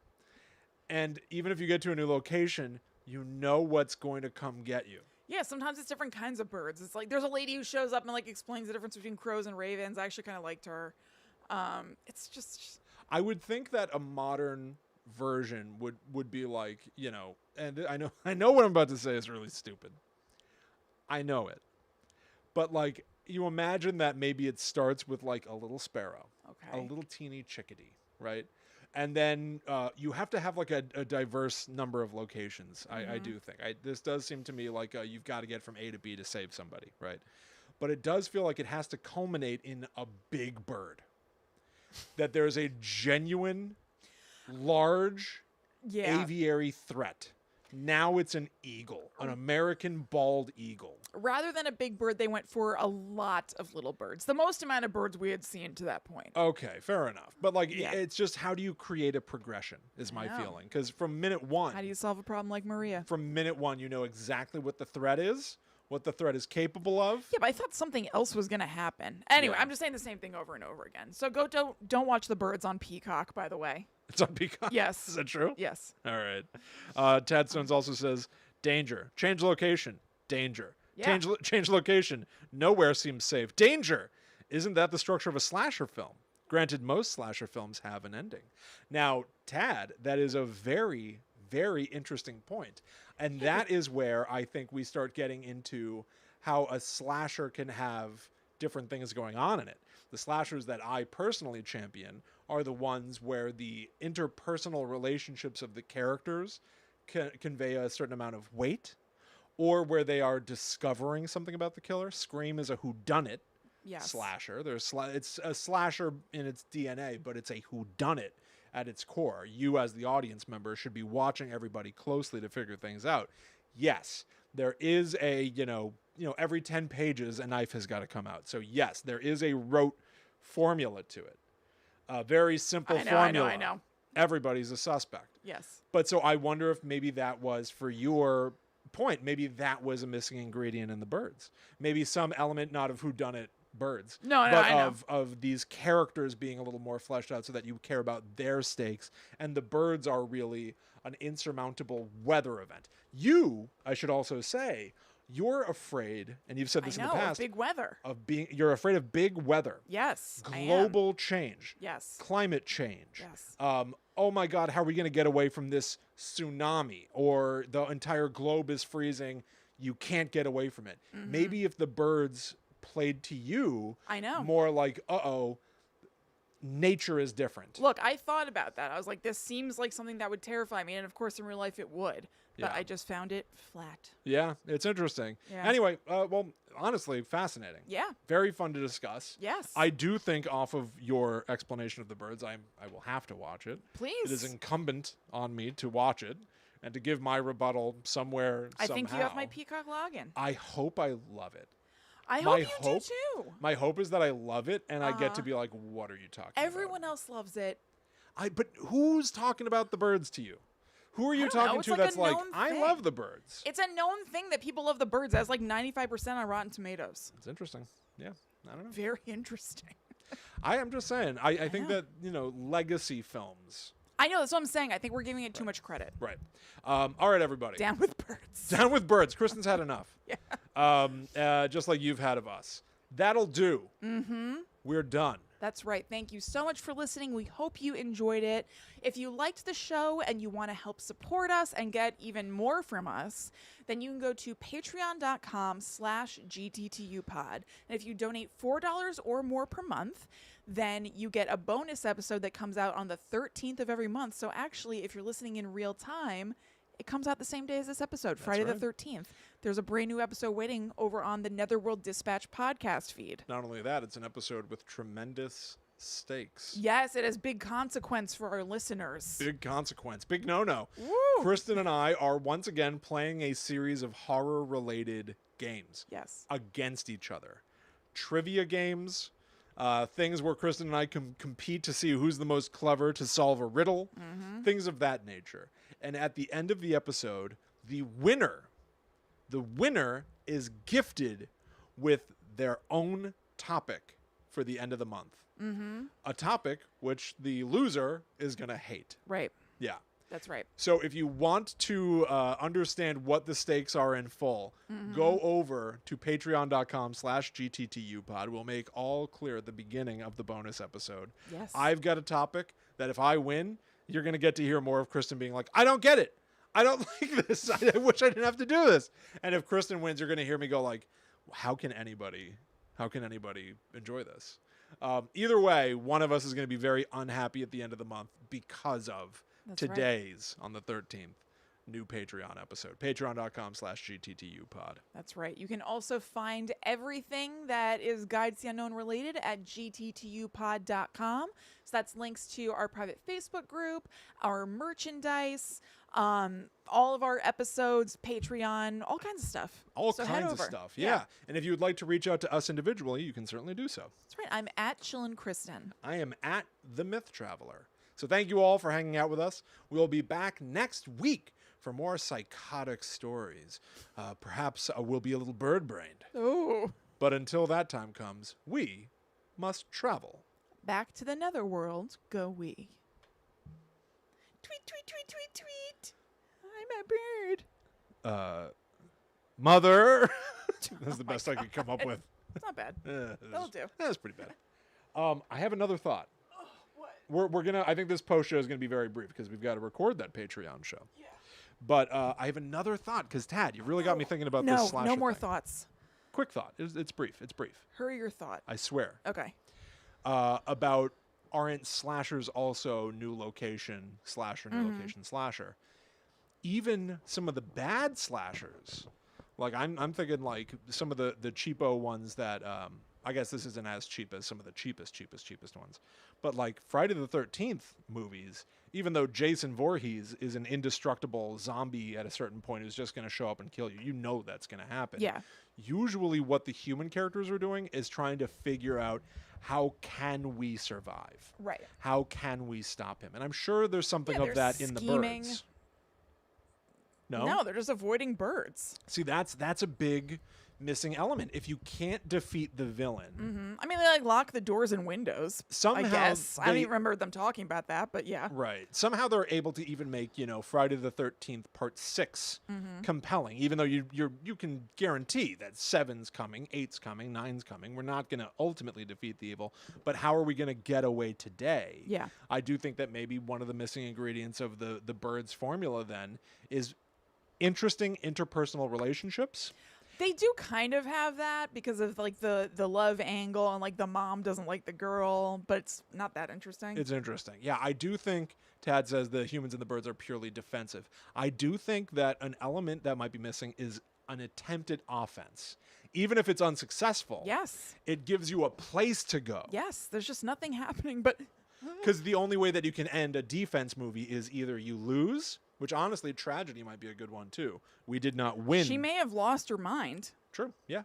And even if you get to a new location, you know what's going to come get you. Yeah, sometimes it's different kinds of birds. It's like there's a lady who shows up and like explains the difference between crows and ravens. I actually kind of liked her. It's just I would think that a modern version would be like, you know, and I know what I'm about to say is really stupid. I know it. But like, you imagine that maybe it starts with like a little sparrow, okay. a little teeny chickadee, right? And then you have to have like a diverse number of locations. I do think this does seem to me like you've got to get from A to B to save somebody, right? But it does feel like it has to culminate in a big bird. That there's a genuine, large aviary threat. Now it's an eagle, an American bald eagle. Rather than a big bird, they went for a lot of little birds. The most amount of birds we had seen to that point. Okay, fair enough. But like, it's just how do you create a progression is my feeling. Because from minute one... How do you solve a problem like Maria? From minute one, you know exactly what the threat is, what the threat is capable of. Yeah, but I thought something else was going to happen. Anyway, I'm just saying the same thing over and over again. So don't watch The Birds on Peacock, by the way. It's on Peacock? Yes. Is that true? Yes. All right. Tad Stones also says, danger. Change location. Danger. Yeah. Change location. Nowhere seems safe. Danger. Isn't that the structure of a slasher film? Granted, most slasher films have an ending. Now, Tad, that is a very, very interesting point. And that is where I think we start getting into how a slasher can have different things going on in it. The slashers that I personally champion are the ones where the interpersonal relationships of the characters convey a certain amount of weight, or where they are discovering something about the killer. Scream is a whodunit slasher. It's a slasher in its DNA, but it's a whodunit at its core. You, as the audience member, should be watching everybody closely to figure things out. Yes, there is a, every 10 pages, a knife has got to come out. So yes, there is a rote formula to it. A very simple formula. I know. Everybody's a suspect. Yes. But so I wonder if maybe that was, for your point, maybe that was a missing ingredient in The Birds. Maybe some element, not of whodunit birds, but of these characters being a little more fleshed out so that you care about their stakes, and the birds are really an insurmountable weather event. You, I should also say, you're afraid, and you've said this in the past, big weather. You're afraid of big weather. Yes, global change. Yes. Climate change. Yes. Oh my God, how are we going to get away from this tsunami? Or the entire globe is freezing. You can't get away from it. Mm-hmm. Maybe if the birds played to you, more like, nature is different. Look, I thought about that. I was like, this seems like something that would terrify me. And of course, in real life, it would. But I just found it flat. Yeah, it's interesting. Yeah. Anyway, well, honestly, fascinating. Yeah. Very fun to discuss. Yes. I do think off of your explanation of The Birds, I will have to watch it. Please. It is incumbent on me to watch it and to give my rebuttal somewhere, I think you have my Peacock login. I hope I love it. I hope you do too. My hope is that I love it and I get to be like, what are you talking about? Everyone else loves it. But who's talking about The Birds to you? Who are you talking to that's like, I love The Birds? It's a known thing that people love The Birds. That's like 95% on Rotten Tomatoes. It's interesting. Yeah, I don't know. Very interesting. I am just saying, I think that, legacy films. I know, that's what I'm saying. I think we're giving it too much credit. Right. All right, everybody. Down with birds. Down with birds. Kristen's had enough. Yeah. Just like you've had of us. That'll do. Mm-hmm. We're done. That's right. Thank you so much for listening. We hope you enjoyed it. If you liked the show and you want to help support us and get even more from us, then you can go to patreon.com/GTTUpod. And if you donate $4 or more per month, then you get a bonus episode that comes out on the 13th of every month. So actually, if you're listening in real time, it comes out the same day as this episode, Friday the 13th. There's a brand new episode waiting over on the Netherworld Dispatch podcast feed. Not only that, it's an episode with tremendous stakes. Yes, it has big consequence for our listeners. Big consequence. Big no-no. Woo! Kristen and I are once again playing a series of horror-related games. Yes. Against each other. Trivia games. Things where Kristen and I compete to see who's the most clever to solve a riddle. Mm-hmm. Things of that nature. And at the end of the episode, the winner is gifted with their own topic for the end of the month. Mm-hmm. A topic which the loser is going to hate. Right. Yeah. That's right. So if you want to understand what the stakes are in full, go over to patreon.com/GTTUpod. We'll make all clear at the beginning of the bonus episode. Yes. I've got a topic that if I win, you're going to get to hear more of Kristen being like, I don't get it. I don't like this. I wish I didn't have to do this. And if Kristen wins, you're going to hear me go like, how can anybody enjoy this? Either way, one of us is going to be very unhappy at the end of the month because of That's right. today's, on the 13th, new Patreon episode. Patreon.com/GTTUpod. That's right. You can also find everything that is Guides to the Unknown related at gttupod.com. So that's links to our private Facebook group, our merchandise, all of our episodes, Patreon, all kinds of stuff. All So head kinds of over. stuff. Yeah. And if you would like to reach out to us individually, you can certainly do so. That's right. I'm at Chillin' Kristen. I am at The Myth Traveler. So thank you all for hanging out with us. We'll be back next week for more psychotic stories. Perhaps we'll be a little bird-brained. Oh. But until that time comes, we must travel. Back to the netherworld go we. Tweet, tweet, tweet, tweet, tweet. I'm a bird. Mother. That's the best I could come up with. It's not bad. That'll do. That's pretty bad. I have another thought. What? We're gonna. I think this post show is gonna be very brief because we've got to record that Patreon show. Yeah. But I have another thought because Tad, you really got me thinking about this slasher No more thing. thoughts. Quick thought. It's brief. It's brief. Hurry your thought. I swear. Okay. About aren't slashers also new location slasher, new location slasher? Even some of the bad slashers, like I'm thinking like some of the cheapo ones that I guess this isn't as cheap as some of the cheapest ones, but like Friday the 13th movies, even though Jason Voorhees is an indestructible zombie at a certain point who's just going to show up and kill you, you know that's going to happen. Yeah. Usually what the human characters are doing is trying to figure out how can we survive? Right. How can we stop him? And I'm sure there's something Yeah, of they're that in the scheming. birds. No? No, they're just avoiding birds. See, that's a big missing element. If you can't defeat the villain, I mean, they like lock the doors and windows. Somehow I guess I don't they- even remember them talking about that, but yeah. right? Somehow they're able to even make Friday the 13th Part 6 compelling, even though you can guarantee that 7's coming, 8's coming, 9's coming. We're not going to ultimately defeat the evil, but how are we going to get away today? Yeah. I do think that maybe one of the missing ingredients of the Birds formula then is interesting interpersonal relationships. They do kind of have that because of like the love angle and like the mom doesn't like the girl, but it's not that interesting. It's interesting. Yeah, I do think Tad says the humans and the birds are purely defensive. I do think that an element that might be missing is an attempted offense. Even if it's unsuccessful, Yes. it gives you a place to go. Yes. There's just nothing happening, but Because the only way that you can end a defense movie is either you lose, which honestly, tragedy might be a good one too. We did not win. she may have lost her mind. True. Yeah.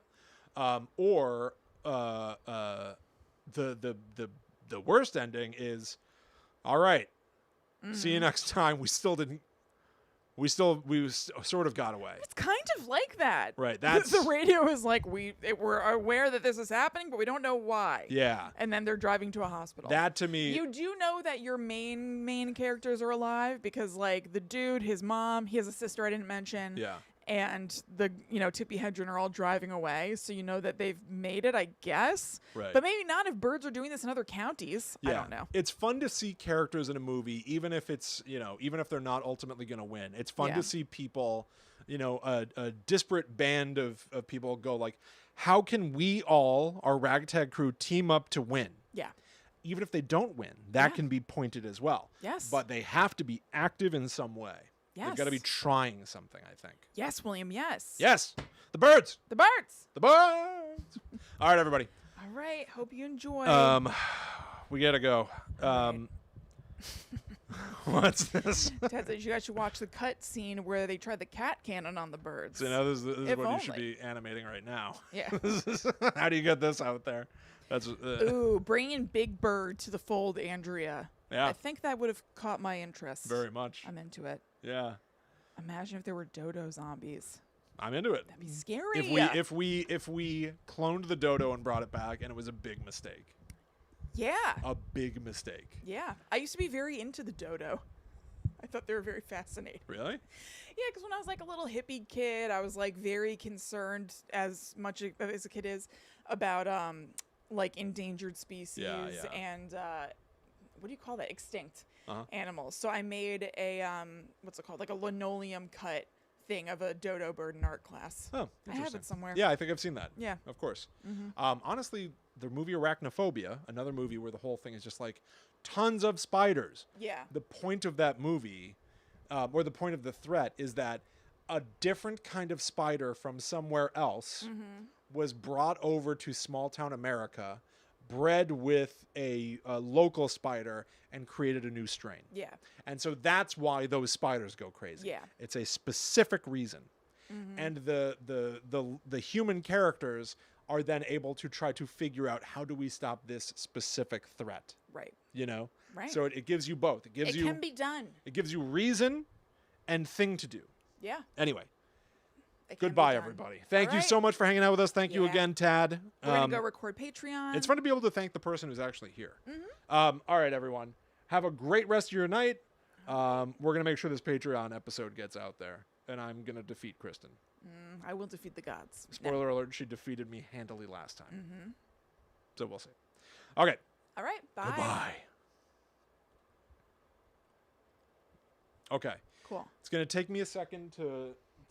Or the worst ending is, all right. See you next time. We sort of got away. It's kind of like that. Right. The That's radio is like we're aware that this is happening, but we don't know why. yeah. And then they're driving to a hospital. That to me. You do know that your main characters are alive because like the dude, his mom, he has a sister I didn't mention. Yeah. And the Tippi Hedren are all driving away, so you know that they've made it, I guess. Right. But maybe not if birds are doing this in other counties. Yeah. I don't know. It's fun to see characters in a movie, even if it's, even if they're not ultimately going to win. It's fun Yeah. to see people, a disparate band of people go like, how can we all, our ragtag crew, team up to win? Yeah. Even if they don't win, that Yeah. can be pointed as well. Yes. But they have to be active in some way. They've got to be Yes. trying something, I think. Yes, William. Yes. Yes. The birds. The birds. The birds. All right, everybody. All right. Hope you enjoy. We got to go. What's this? Ted says you guys should watch the cut scene where they try the cat cannon on the birds. So now this is If what you should only. be animating right now. Yeah. How do you get this out there? That's Ooh, bringing Big Bird to the fold, Andrea. yeah, I think that would have caught my interest. very much. I'm into it. Yeah, Imagine if there were dodo zombies. I'm into it. That'd be scary. If we cloned the dodo and brought it back, and it was a big mistake. Yeah. A big mistake. Yeah. I used to be very into the dodo. I thought they were very fascinating. Really? Yeah, because when I was like a little hippie kid, I was like very concerned, as much as a kid is, about like endangered species Yeah. and what do you call that? Extinct Uh-huh. animals. So I made a what's it called? Like a linoleum cut thing of a dodo bird in art class. Oh, I have interesting. it somewhere. Yeah, I think I've seen that. Yeah. Of course. Honestly, the movie Arachnophobia, another movie where the whole thing is just like tons of spiders. Yeah. The point of that movie, or the point of the threat, is that a different kind of spider from somewhere else was brought over to small town America, bred with a local spider, and created a new strain. Yeah. And so that's why those spiders go crazy. Yeah. It's a specific reason. And the human characters are then able to try to figure out, how do we stop this specific threat? Right. You know? Right. So it gives you both. It gives It you can be done. it gives you reason and thing to do. Yeah. Anyway, It can be goodbye done. everybody. Thank All you right. so much for hanging out with us. Thank you Yeah. again, Tad. We're going to go record Patreon. It's fun to be able to thank the person who's actually here. All right, everyone. Have a great rest of your night. We're going to make sure this Patreon episode gets out there. And I'm going to defeat Kristen. I will defeat the gods. Spoiler alert, she defeated me handily last time. So we'll see. Okay. All right. Bye. Goodbye. Okay. Cool. It's going to take me a second to